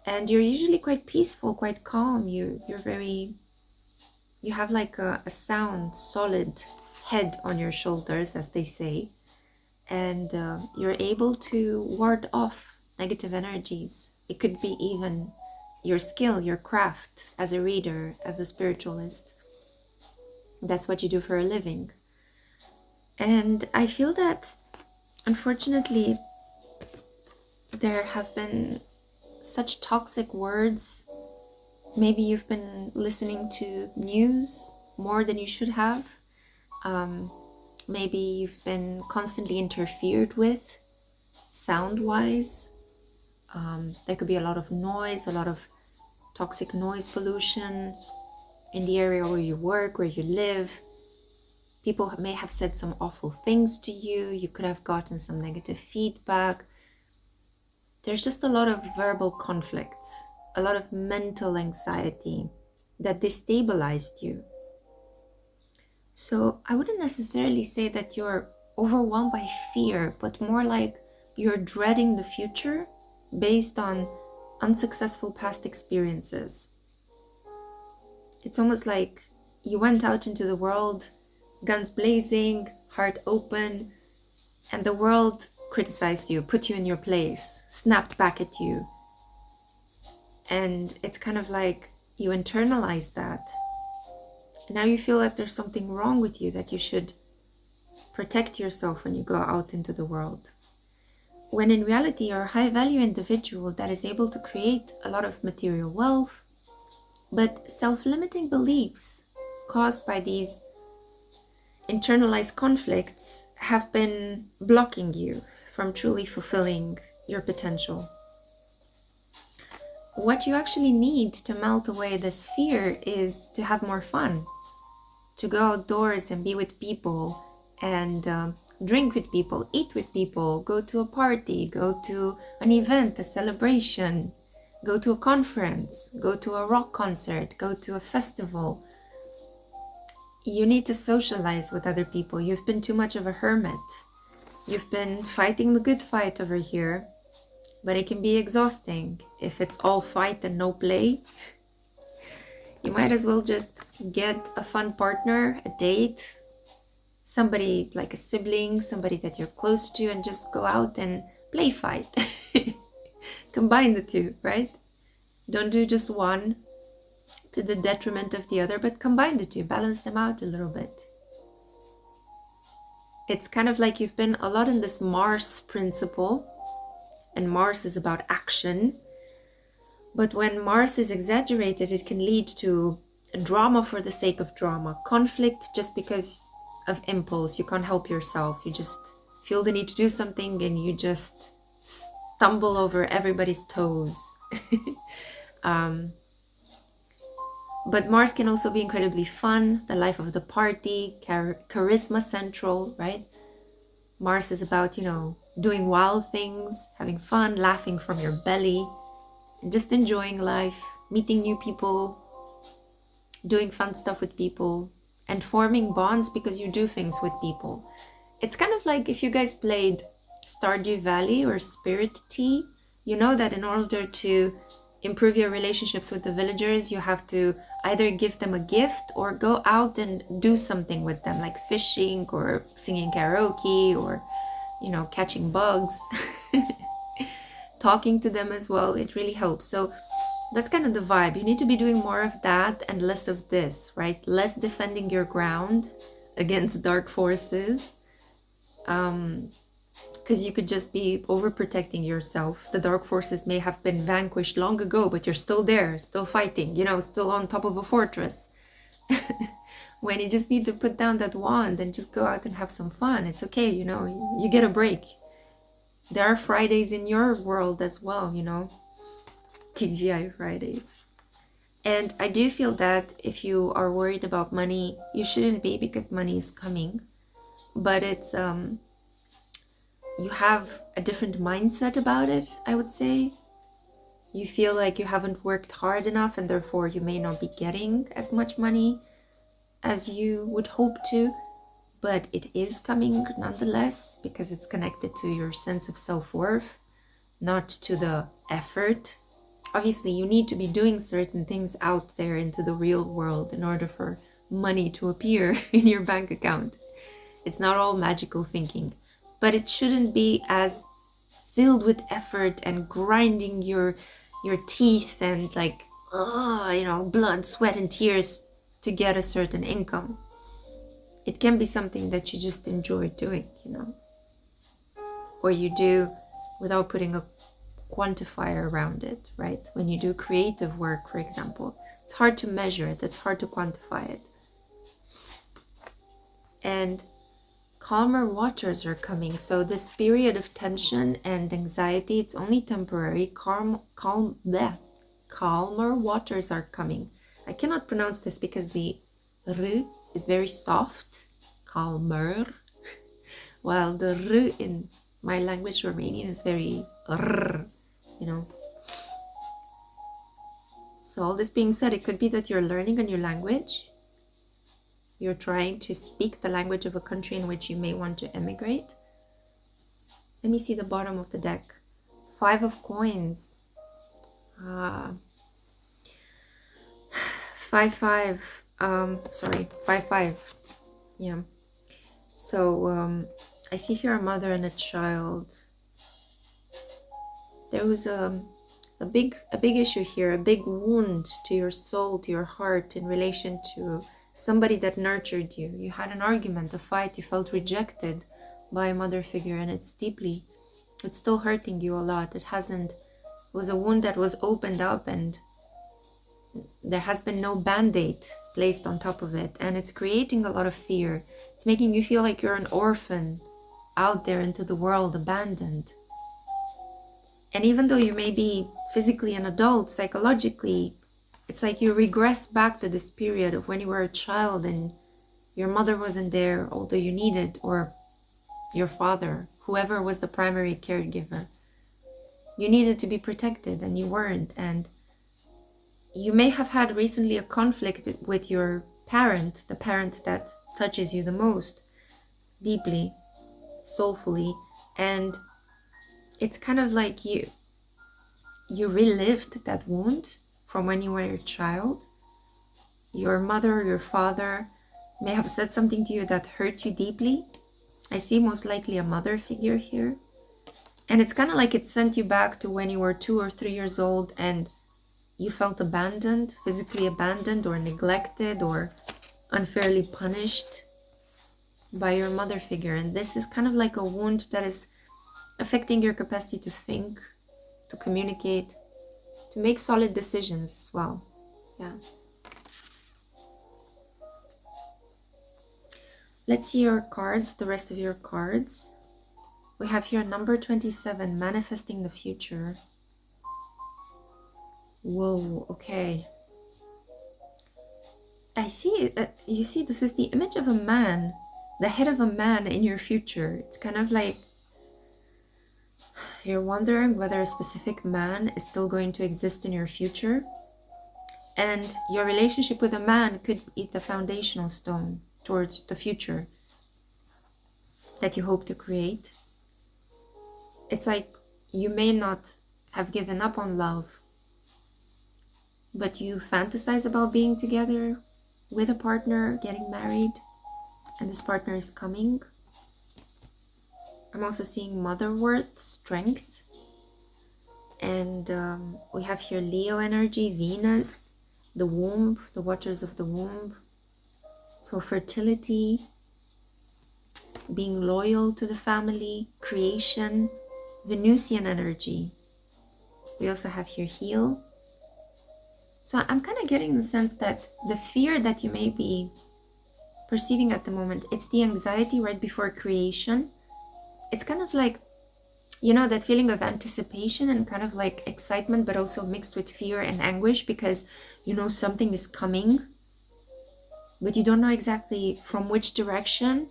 A: And you're usually quite peaceful, quite calm. You have like a sound, solid head on your shoulders, as they say. And you're able to ward off negative energies. It could be even your skill, your craft as a reader, as a spiritualist. That's what you do for a living. And I feel that, unfortunately, there have been such toxic words. Maybe you've been listening to news more than you should have. Maybe you've been constantly interfered with, sound-wise. There could be a lot of noise, a lot of toxic noise pollution in the area where you work, where you live. People may have said some awful things to you. You could have gotten some negative feedback. There's just a lot of verbal conflicts, a lot of mental anxiety that destabilized you. So I wouldn't necessarily say that you're overwhelmed by fear, but more like you're dreading the future based on unsuccessful past experiences. It's almost like you went out into the world, guns blazing, heart open, and the world criticized you, put you in your place, snapped back at you. And it's kind of like you internalize that. Now you feel like there's something wrong with you, that you should protect yourself when you go out into the world. When in reality, you're a high-value individual that is able to create a lot of material wealth, but self-limiting beliefs caused by these internalized conflicts have been blocking you from truly fulfilling your potential. What you actually need to melt away this fear is to have more fun, to go outdoors and be with people and drink with people, eat with people, go to a party, go to an event, a celebration, go to a conference, go to a rock concert, go to a festival. You need to socialize with other people. You've been too much of a hermit. You've been fighting the good fight over here, but it can be exhausting if it's all fight and no play. You might as well just get a fun partner, a date, somebody like a sibling, somebody that you're close to, and just go out and play fight. Combine the two, right? Don't do just one to the detriment of the other, but combine the two, balance them out a little bit. It's kind of like you've been a lot in this Mars principle, and Mars is about action. But when Mars is exaggerated, it can lead to drama for the sake of drama, conflict just because of impulse. You can't help yourself. You just feel the need to do something and you just stumble over everybody's toes. But Mars can also be incredibly fun, the life of the party, charisma central, right? Mars is about, doing wild things, having fun, laughing from your belly, and just enjoying life, meeting new people, doing fun stuff with people, and forming bonds because you do things with people. It's kind of like if you guys played Stardew Valley or Spirit Tea, you know that in order to improve your relationships with the villagers, you have to either give them a gift or go out and do something with them, like fishing or singing karaoke or, catching bugs. Talking to them as well, it really helps. So that's kind of the vibe. You need to be doing more of that and less of this, right? Less defending your ground against dark forces. Because you could just be overprotecting yourself. The dark forces may have been vanquished long ago, but you're still there, still fighting, still on top of a fortress. When you just need to put down that wand and just go out and have some fun, it's okay, you get a break. There are Fridays in your world as well, TGI Fridays. And I do feel that if you are worried about money, you shouldn't be, because money is coming. But it's you have a different mindset about it, I would say. You feel like you haven't worked hard enough and therefore you may not be getting as much money as you would hope to, but it is coming nonetheless because it's connected to your sense of self-worth, not to the effort. Obviously, you need to be doing certain things out there into the real world in order for money to appear in your bank account. It's not all magical thinking, but it shouldn't be as filled with effort and grinding your teeth and like, blood, sweat, and tears to get a certain income. It can be something that you just enjoy doing, or you do without putting a quantifier around it, right? When you do creative work, for example, it's hard to measure it, it's hard to quantify it. And calmer waters are coming, so this period of tension and anxiety, it's only temporary. Calmer waters are coming. I cannot pronounce this because the r is very soft, calmer, while the r in my language, Romanian, is very r, So all this being said, it could be that you're learning a new language. You're trying to speak the language of a country in which you may want to emigrate. Let me see the bottom of the deck. 5 of coins. 5-5. 5-5. Yeah. So I see here a mother and a child. There was a big issue here, a big wound to your soul, to your heart, in relation to somebody that nurtured you. You had an argument, a fight, you felt rejected by a mother figure, and it's still hurting you a lot. It was a wound that was opened up, and there has been no band-aid placed on top of it, and it's creating a lot of fear. It's making you feel like you're an orphan out there into the world, abandoned. And even though you may be physically an adult, psychologically, it's like you regress back to this period of when you were a child and your mother wasn't there, although you needed, or your father, whoever was the primary caregiver. You needed to be protected and you weren't. And you may have had recently a conflict with your parent, the parent that touches you the most, deeply, soulfully, and it's kind of like you relived that wound from when you were a child. Your mother or your father may have said something to you that hurt you deeply. I see most likely a mother figure here. And it's kind of like it sent you back to when you were 2 or 3 years old and you felt abandoned, physically abandoned or neglected or unfairly punished by your mother figure. And this is kind of like a wound that is affecting your capacity to think, to communicate, to make solid decisions as well. Yeah. Let's see your cards, the rest of your cards. We have here number 27, manifesting the future. Whoa, okay. I see, you see, this is the image of a man, the head of a man in your future. It's kind of like you're wondering whether a specific man is still going to exist in your future. And your relationship with a man could be the foundational stone towards the future that you hope to create. It's like you may not have given up on love, but you fantasize about being together with a partner, getting married, and this partner is coming. I'm also seeing mother worth, strength, and we have here Leo energy, Venus, the womb, the waters of the womb. So fertility, being loyal to the family, creation, Venusian energy. We also have here heal. So I'm kind of getting the sense that the fear that you may be perceiving at the moment, it's the anxiety right before creation. It's kind of like, that feeling of anticipation and kind of like excitement, but also mixed with fear and anguish because something is coming, but you don't know exactly from which direction,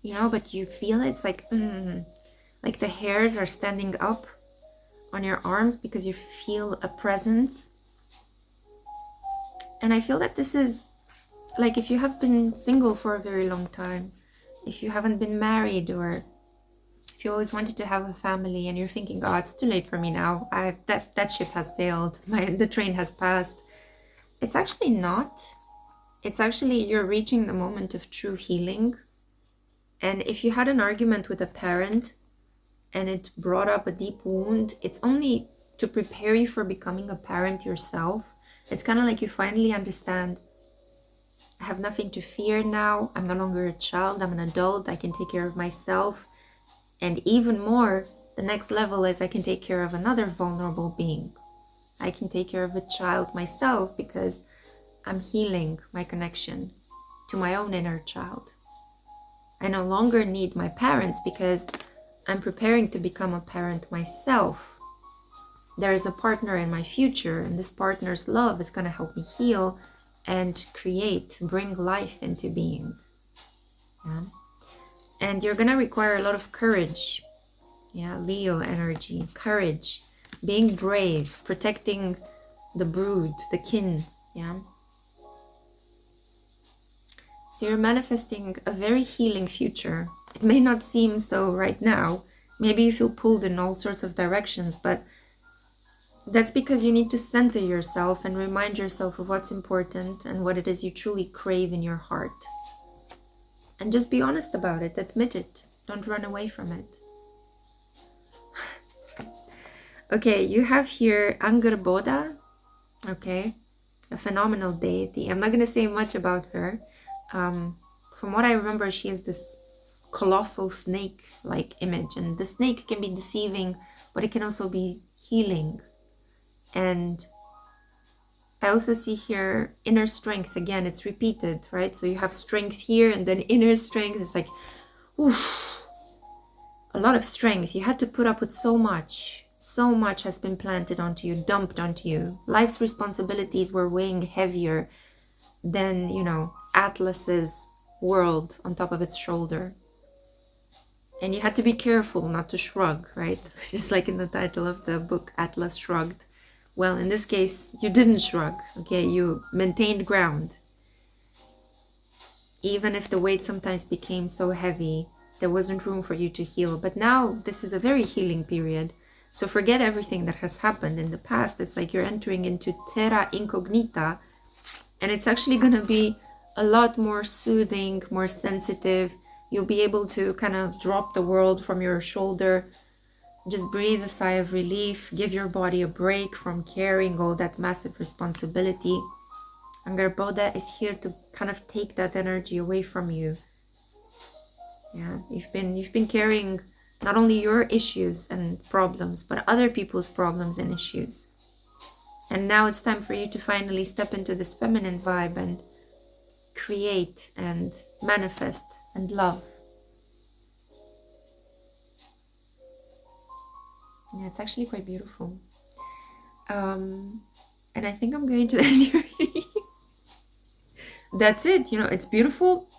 A: but you feel it. It's like, like the hairs are standing up on your arms because you feel a presence. And I feel that this is like if you have been single for a very long time, if you haven't been married, or if you always wanted to have a family and you're thinking, oh, it's too late for me now, that ship has sailed, the train has passed. It's actually not. It's actually you're reaching the moment of true healing. And if you had an argument with a parent and it brought up a deep wound, it's only to prepare you for becoming a parent yourself. It's kind of like you finally understand, I have nothing to fear now. I'm no longer a child. I'm an adult. I can take care of myself. And even more, the next level is I can take care of another vulnerable being. I can take care of a child myself because I'm healing my connection to my own inner child. I no longer need my parents because I'm preparing to become a parent myself. There is a partner in my future, and this partner's love is going to help me heal and bring life into being. Yeah? And you're going to require a lot of courage. Yeah, Leo energy, courage, being brave, protecting the brood, the kin. Yeah. So you're manifesting a very healing future. It may not seem so right now. Maybe you feel pulled in all sorts of directions, but that's because you need to center yourself and remind yourself of what's important and what it is you truly crave in your heart. And just be honest about it, admit it. Don't run away from it. Okay, you have here Angarboda, okay, a phenomenal deity. I'm not going to say much about her. From what I remember, she is this colossal snake-like image, and the snake can be deceiving, but it can also be healing. And I also see here inner strength. Again, it's repeated, right? So you have strength here, and then inner strength. It's like, oof, a lot of strength. You had to put up with so much. So much has been planted onto you, dumped onto you. Life's responsibilities were weighing heavier than, Atlas's world on top of its shoulder. And you had to be careful not to shrug, right? Just like in the title of the book, Atlas Shrugged. Well, in this case, you didn't shrug, okay? You maintained ground. Even if the weight sometimes became so heavy, there wasn't room for you to heal. But now, this is a very healing period. So forget everything that has happened in the past. It's like you're entering into terra incognita. And it's actually going to be a lot more soothing, more sensitive. You'll be able to kind of drop the world from your shoulder. Just breathe a sigh of relief. Give your body a break from carrying all that massive responsibility. Angarboda is here to kind of take that energy away from you. Yeah, you've been carrying not only your issues and problems, but other people's problems and issues. And now it's time for you to finally step into this feminine vibe and create and manifest and love. Yeah, it's actually quite beautiful. And I think I'm going to end here. That's it. It's beautiful.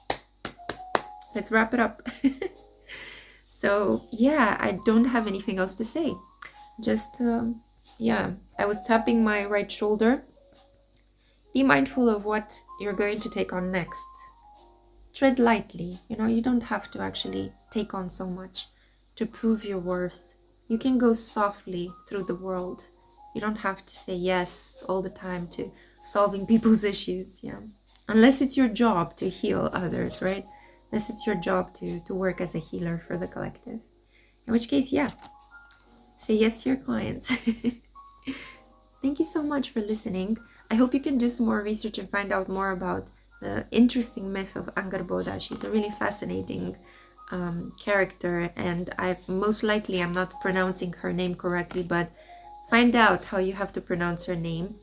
A: Let's wrap it up. So, yeah, I don't have anything else to say. Just, I was tapping my right shoulder. Be mindful of what you're going to take on next. Tread lightly. You don't have to actually take on so much to prove your worth. You can go softly through the world. You don't have to say yes all the time to solving people's issues, yeah. Unless it's your job to heal others, right? Unless it's your job to work as a healer for the collective. In which case, yeah, say yes to your clients. Thank you so much for listening. I hope you can do some more research and find out more about the interesting myth of Angarboda. She's a really fascinating character, and most likely I'm not pronouncing her name correctly, but find out how you have to pronounce her name.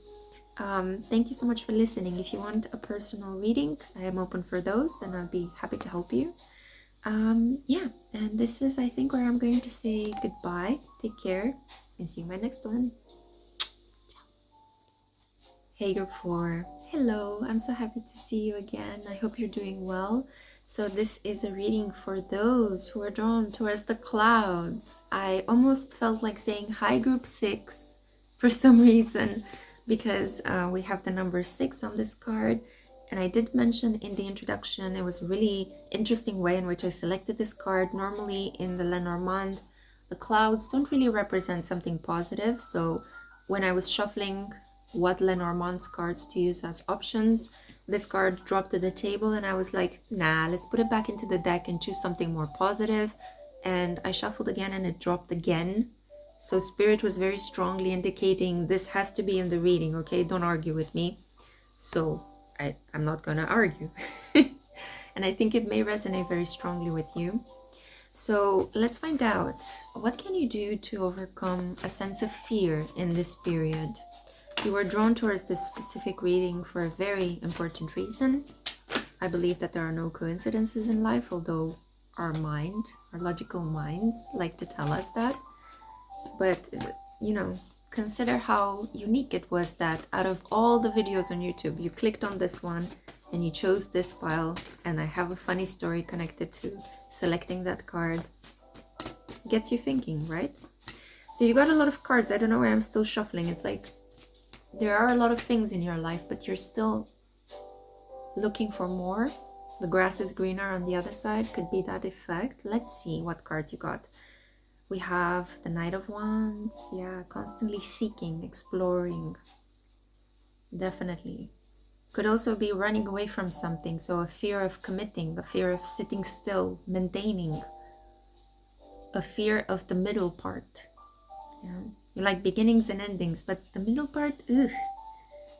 A: Thank you so much for listening. If you want a personal reading, I am open for those, and I'll be happy to help you. Yeah, and this is, I think, where I'm going to say goodbye. Take care, and see you in my next one. Ciao. Hey, group 4. Hello, I'm so happy to see you again. I hope you're doing well. So this is a reading for those who are drawn towards the clouds. I almost felt like saying hi group 6 for some reason, because we have the number 6 on this card. And I did mention in the introduction, it was a really interesting way in which I selected this card. Normally in the Lenormand, the clouds don't really represent something positive. So when I was shuffling what Lenormand's cards to use as options, this card dropped to the table and I was like, nah, let's put it back into the deck and choose something more positive. And I shuffled again and it dropped again. So Spirit was very strongly indicating this has to be in the reading, okay? Don't argue with me. So I'm not gonna argue. And I think it may resonate very strongly with you. So let's find out, what can you do to overcome a sense of fear in this period? You were drawn towards this specific reading for a very important reason. I believe that there are no coincidences in life, although our logical minds like to tell us that. But, you know, consider how unique it was that out of all the videos on YouTube, you clicked on this one and you chose this pile, and I have a funny story connected to selecting that card. Gets you thinking, right? So you got a lot of cards. I don't know why I'm still shuffling. It's like there are a lot of things in your life, but you're still looking for more. The grass is greener on the other side. Could be that effect. Let's see what cards you got. We have the Knight of Wands. Yeah, constantly seeking, exploring. Definitely. Could also be running away from something. So a fear of committing, a fear of sitting still, maintaining. A fear of the middle part. Yeah. You like beginnings and endings, but the middle part, ugh.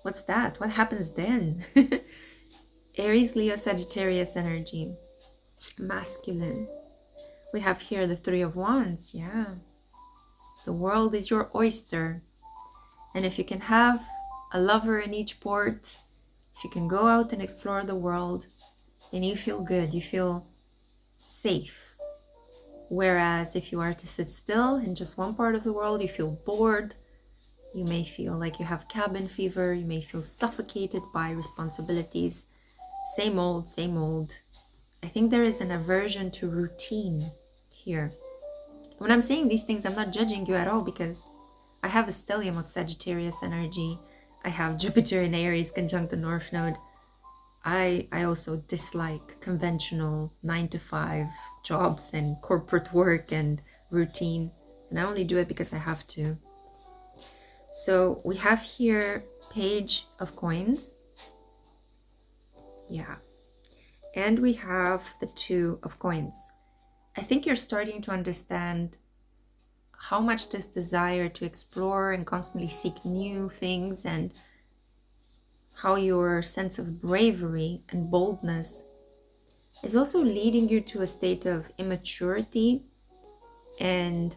A: What's that? What happens then? Aries, Leo, Sagittarius energy. Masculine. We have here the Three of Wands. Yeah. The world is your oyster. And if you can have a lover in each port, if you can go out and explore the world, then you feel good. You feel safe. Whereas if you are to sit still in just one part of the world, you feel bored. You may feel like you have cabin fever. You may feel suffocated by responsibilities. Same old, same old. I think there is an aversion to routine here. When I'm saying these things, I'm not judging you at all, because I have a stellium of Sagittarius energy. I have Jupiter in Aries conjunct the North Node. I also dislike conventional 9-to-5 jobs and corporate work and routine. And I only do it because I have to. So we have here Page of Coins. Yeah. And we have the Two of Coins. I think you're starting to understand how much this desire to explore and constantly seek new things, and how your sense of bravery and boldness is also leading you to a state of immaturity, and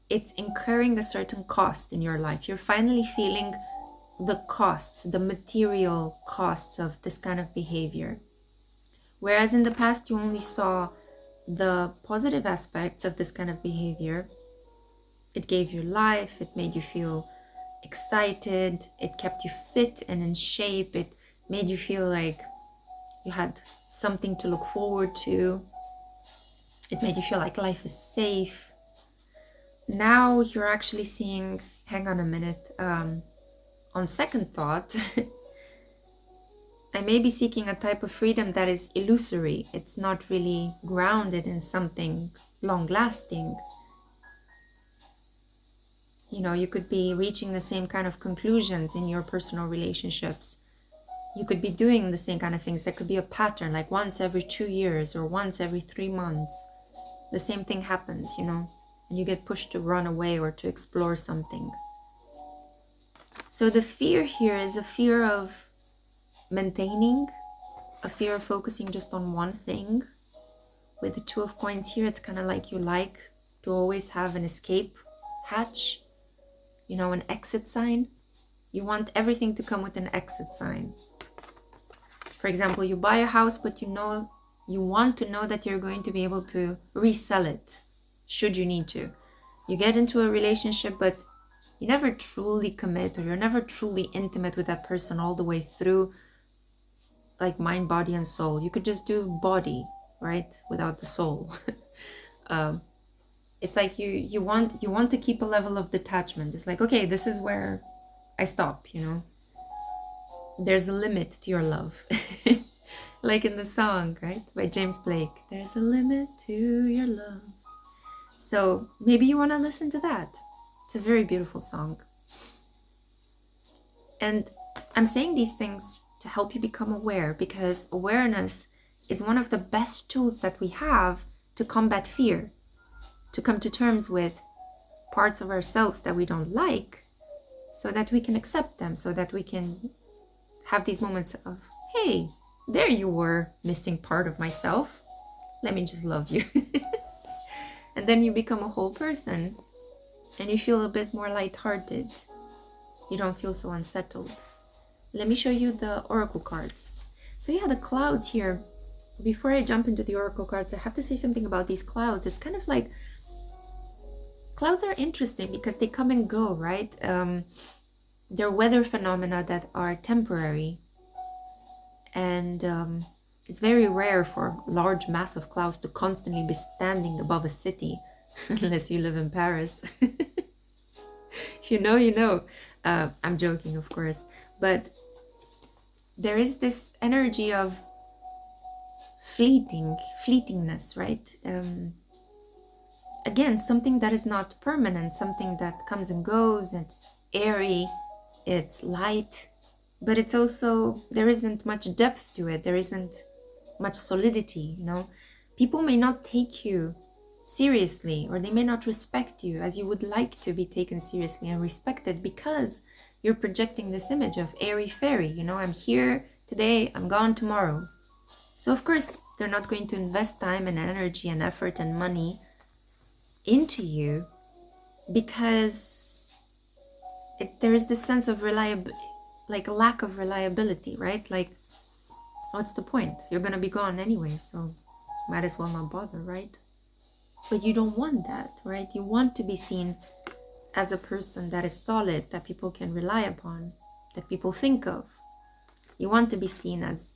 A: it's incurring a certain cost in your life. You're finally feeling the costs, the material costs of this kind of behavior. Whereas in the past, you only saw the positive aspects of this kind of behavior. It gave you life, it made you feel excited, it kept you fit and in shape, it made you feel like you had something to look forward to, it made you feel like life is safe. Now you're actually seeing, hang on a minute, on second thought, I may be seeking a type of freedom that is illusory. It's not really grounded in something long-lasting. You know, you could be reaching the same kind of conclusions in your personal relationships. You could be doing the same kind of things. There could be a pattern, like once every 2 years or once every 3 months. The same thing happens, you know, and you get pushed to run away or to explore something. So the fear here is a fear of maintaining, a fear of focusing just on one thing. With the Two of Coins here, it's kind of like you like to always have an escape hatch, you know, an exit sign. You want everything to come with an exit sign. For example, you buy a house, but you want to know that you're going to be able to resell it should you need to. You get into a relationship, but you never truly commit, or you're never truly intimate with that person all the way through like mind, body, and soul. You could just do body, right, without the soul. It's like you want to keep a level of detachment. It's like, okay, this is where I stop, you know. There's a limit to your love. Like in the song, right, by James Blake, there's a limit to your love. So maybe you want to listen to that. It's a very beautiful song. And I'm saying these things to help you become aware, because awareness is one of the best tools that we have to combat fear, to come to terms with parts of ourselves that we don't like, so that we can accept them, so that we can have these moments of, hey, there you were, missing part of myself. Let me just love you. And then you become a whole person and you feel a bit more lighthearted. You don't feel so unsettled. Let me show you the oracle cards. So yeah, the clouds here. Before I jump into the oracle cards, I have to say something about these clouds. It's kind of like, clouds are interesting because they come and go, right? They're weather phenomena that are temporary. And it's very rare for large mass of clouds to constantly be standing above a city, unless you live in Paris. You know, you know. I'm joking, of course. But there is this energy of fleetingness, right? Again, something that is not permanent, something that comes and goes. It's airy, it's light, but it's also, there isn't much depth to it. There isn't much solidity, you know. People may not take you seriously, or they may not respect you as you would like to be taken seriously and respected, because you're projecting this image of airy fairy, you know. I'm here today, I'm gone tomorrow. So of course they're not going to invest time and energy and effort and money into you, because there is this sense of like a lack of reliability, right? Like, what's the point? You're gonna be gone anyway, so might as well not bother, right? But you don't want that, right? You want to be seen as a person that is solid, that people can rely upon, that people think of. You want to be seen as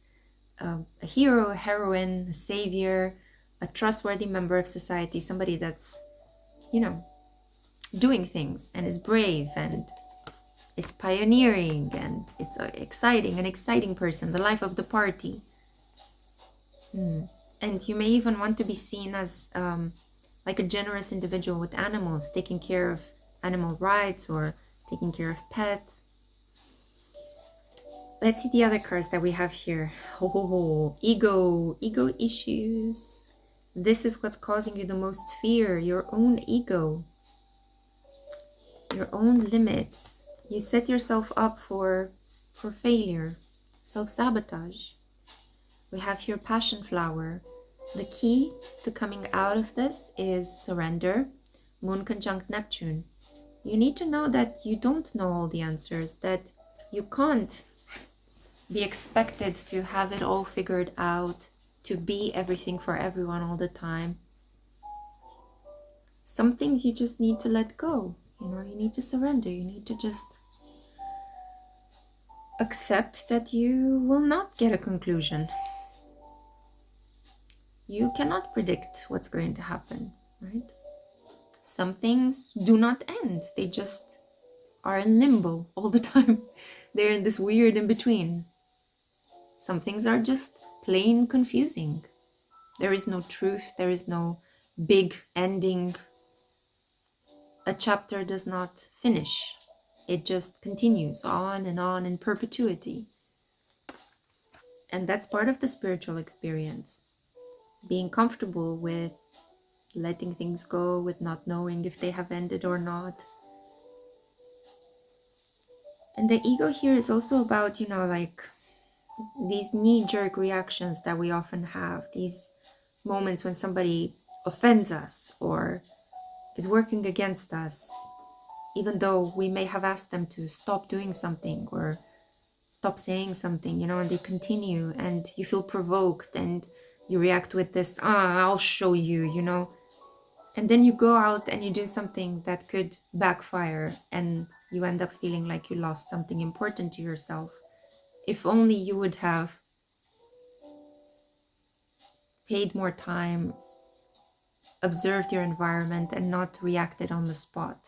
A: a hero, a heroine, a savior, a trustworthy member of society, somebody that's, you know, doing things and is brave and it's pioneering and it's exciting, an exciting person, the life of the party. And you may even want to be seen as like a generous individual with animals, taking care of animal rights or taking care of pets. Let's see the other cards that we have here. Ego issues. This is what's causing you the most fear, your own ego, your own limits. You set yourself up for failure, self-sabotage. We have here passion flower. The key to coming out of this is surrender, moon conjunct Neptune. You need to know that you don't know all the answers, that you can't be expected to have it all figured out, to be everything for everyone all the time. Some things you just need to let go. You know, you need to surrender. You need to just accept that you will not get a conclusion. You cannot predict what's going to happen, right? Some things do not end. They just are in limbo all the time. They're in this weird in-between. Some things are just plain confusing. There is no truth. There is no big ending. A chapter does not finish. It just continues on in perpetuity. And that's part of the spiritual experience. Being comfortable with letting things go, with not knowing if they have ended or not. And the ego here is also about, you know, like these knee-jerk reactions that we often have, these moments when somebody offends us or is working against us, even though we may have asked them to stop doing something or stop saying something, you know, and they continue, and you feel provoked and you react with this, I'll show you, you know. And then you go out and you do something that could backfire and you end up feeling like you lost something important to yourself. If only you would have paid more time, observed your environment, and not reacted on the spot,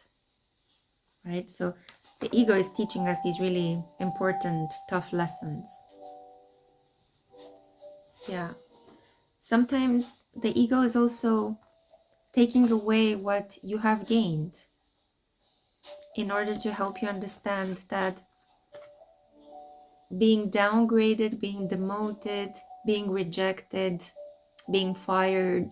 A: right? So the ego is teaching us these really important, tough lessons. Yeah. Sometimes the ego is also taking away what you have gained in order to help you understand that being downgraded, being demoted, being rejected, being fired,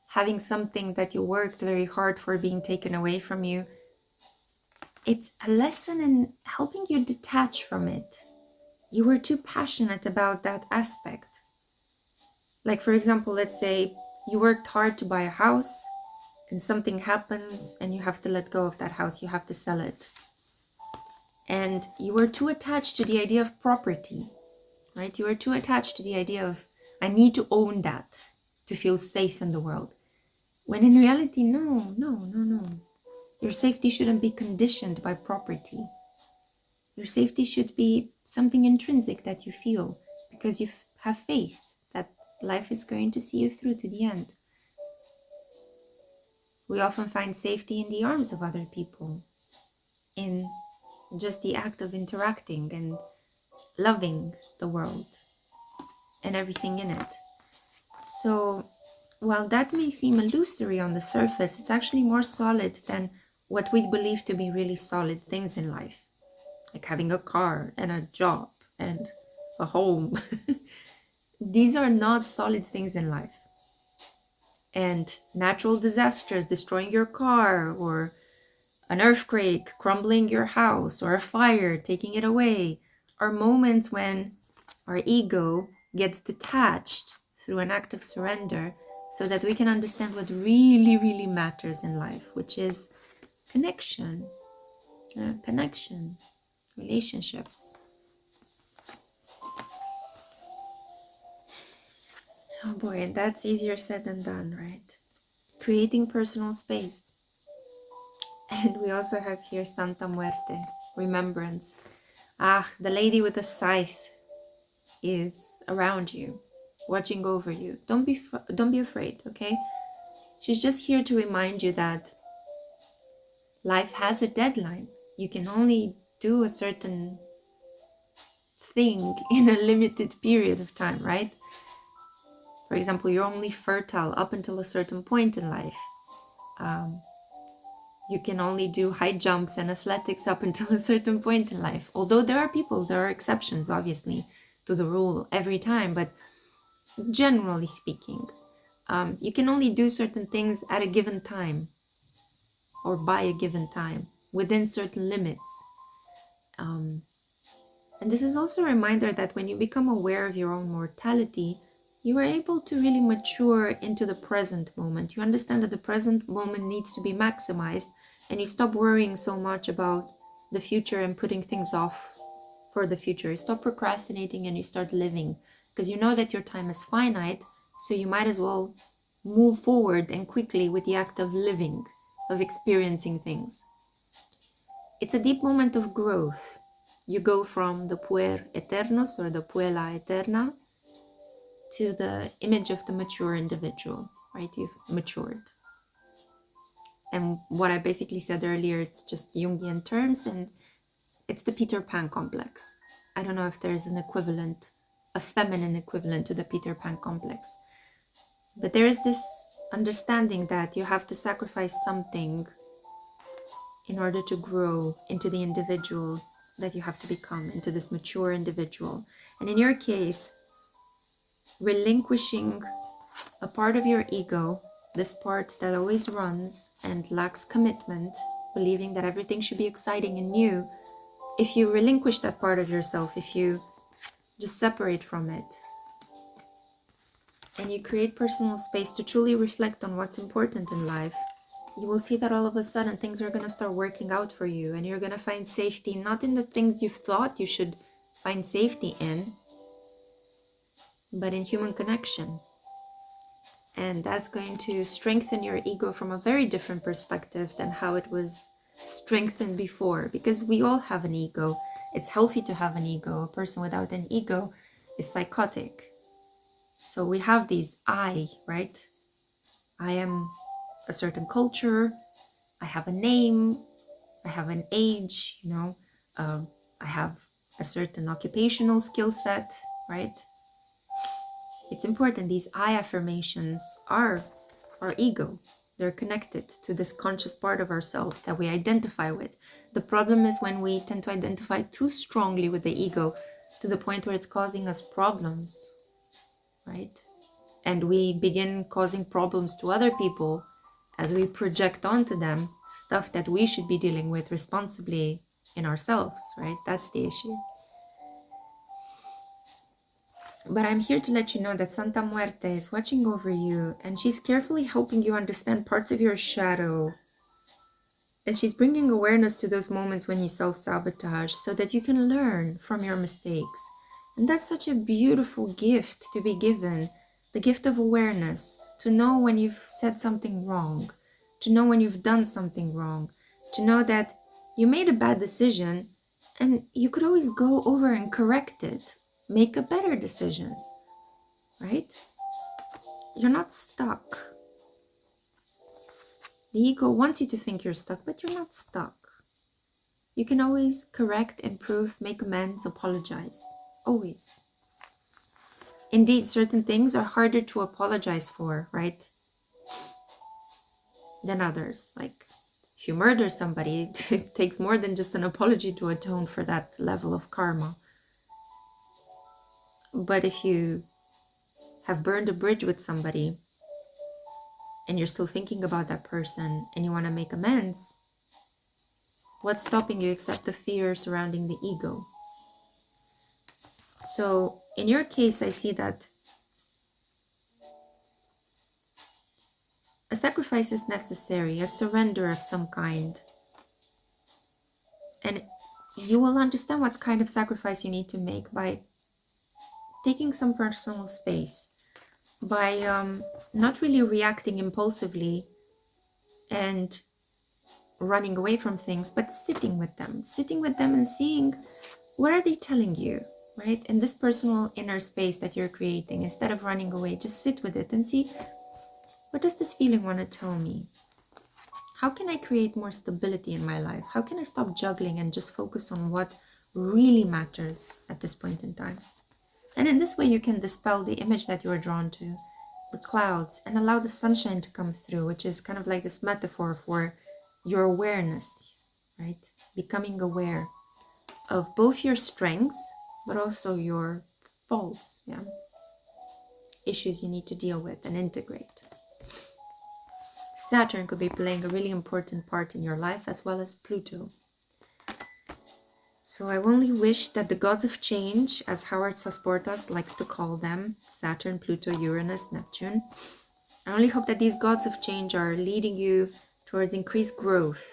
A: having something that you worked very hard for being taken away from you, it's a lesson in helping you detach from it. You were too passionate about that aspect. Like, for example, let's say you worked hard to buy a house and something happens and you have to let go of that house, you have to sell it. And you were too attached to the idea of property, right? You were too attached to the idea of, I need to own that to feel safe in the world. When in reality, no. Your safety shouldn't be conditioned by property. Your safety should be something intrinsic that you feel because you have faith that life is going to see you through to the end. We often find safety in the arms of other people, in just the act of interacting and loving the world and everything in it. So while that may seem illusory on the surface, it's actually more solid than what we believe to be really solid things in life, like having a car and a job and a home. These are not solid things in life. And natural disasters, destroying your car, or an earthquake crumbling your house, or a fire taking it away, are moments when our ego gets detached through an act of surrender so that we can understand what really, really matters in life, which is connection, relationships. Oh boy, and that's easier said than done, right? Creating personal space. And we also have here Santa Muerte, remembrance. The lady with the scythe is around you, watching over you. Don't be afraid, okay? She's just here to remind you that life has a deadline. You can only do a certain thing in a limited period of time, right? For example, you're only fertile up until a certain point in life. You can only do high jumps and athletics up until a certain point in life. Although there are exceptions, obviously, to the rule every time, but generally speaking, you can only do certain things at a given time or by a given time within certain limits. And this is also a reminder that when you become aware of your own mortality, you are able to really mature into the present moment. You understand that the present moment needs to be maximized, and you stop worrying so much about the future and putting things off for the future. You stop procrastinating and you start living, because you know that your time is finite, so you might as well move forward and quickly with the act of living, of experiencing things. It's a deep moment of growth. You go from the puer eternos, or the puella eterna, to the image of the mature individual, right? You've matured. And what I basically said earlier, it's just Jungian terms, and it's the Peter Pan complex. I don't know if there's an equivalent, a feminine equivalent to the Peter Pan complex. But there is this understanding that you have to sacrifice something in order to grow into the individual that you have to become, into this mature individual. And in your case, relinquishing a part of your ego, this part that always runs and lacks commitment, believing that everything should be exciting and new, if you relinquish that part of yourself, if you just separate from it, and you create personal space to truly reflect on what's important in life, you will see that all of a sudden things are going to start working out for you, and you're going to find safety not in the things you thought you should find safety in, but in human connection. And that's going to strengthen your ego from a very different perspective than how it was strengthened before, because we all have an ego. It's healthy to have an ego. A person without an ego is psychotic. So we have these I, right? I am a certain culture, I have a name, I have an age, I have a certain occupational skill set, right? It's important. These I affirmations are our ego. They're connected to this conscious part of ourselves that we identify with. The problem is when we tend to identify too strongly with the ego to the point where it's causing us problems, right? And we begin causing problems to other people as we project onto them stuff that we should be dealing with responsibly in ourselves, right? That's the issue. But I'm here to let you know that Santa Muerte is watching over you, and she's carefully helping you understand parts of your shadow. And she's bringing awareness to those moments when you self-sabotage so that you can learn from your mistakes. And that's such a beautiful gift to be given, the gift of awareness, to know when you've said something wrong, to know when you've done something wrong, to know that you made a bad decision and you could always go over and correct it, make a better decision, right? You're not stuck. The ego wants you to think you're stuck, but you're not stuck. You can always correct, improve, make amends, apologize. Always. Indeed, certain things are harder to apologize for, right? Than others. Like, if you murder somebody, it takes more than just an apology to atone for that level of karma. But if you have burned a bridge with somebody and you're still thinking about that person and you want to make amends, what's stopping you except the fear surrounding the ego? So in your case, I see that a sacrifice is necessary, a surrender of some kind. And you will understand what kind of sacrifice you need to make by taking some personal space, by not really reacting impulsively and running away from things, but sitting with them and seeing what are they telling you, right? In this personal inner space that you're creating, instead of running away, just sit with it and see, what does this feeling want to tell me? How can I create more stability in my life? How can I stop juggling and just focus on what really matters at this point in time? And in this way, you can dispel the image that you are drawn to, the clouds, and allow the sunshine to come through, which is kind of like this metaphor for your awareness, right? Becoming aware of both your strengths, but also your faults, yeah? Issues you need to deal with and integrate. Saturn could be playing a really important part in your life, as well as Pluto. So I only wish that the gods of change, as Howard Sasportas likes to call them, Saturn, Pluto, Uranus, Neptune, I only hope that these gods of change are leading you towards increased growth,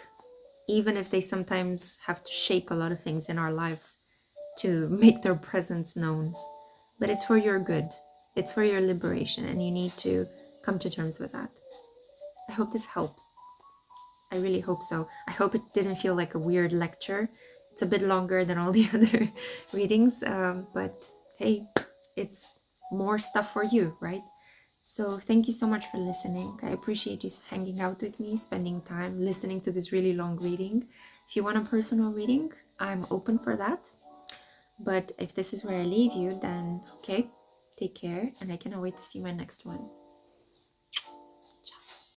A: even if they sometimes have to shake a lot of things in our lives to make their presence known. But it's for your good. It's for your liberation, and you need to come to terms with that. I hope this helps. I really hope so. I hope it didn't feel like a weird lecture. It's a bit longer than all the other readings, but hey, it's more stuff for you, right? So thank you so much for listening. I appreciate you hanging out with me, spending time listening to this really long reading. If you want a personal reading, I'm open for that. But if this is where I leave you, then okay, take care, and I cannot wait to see my next one.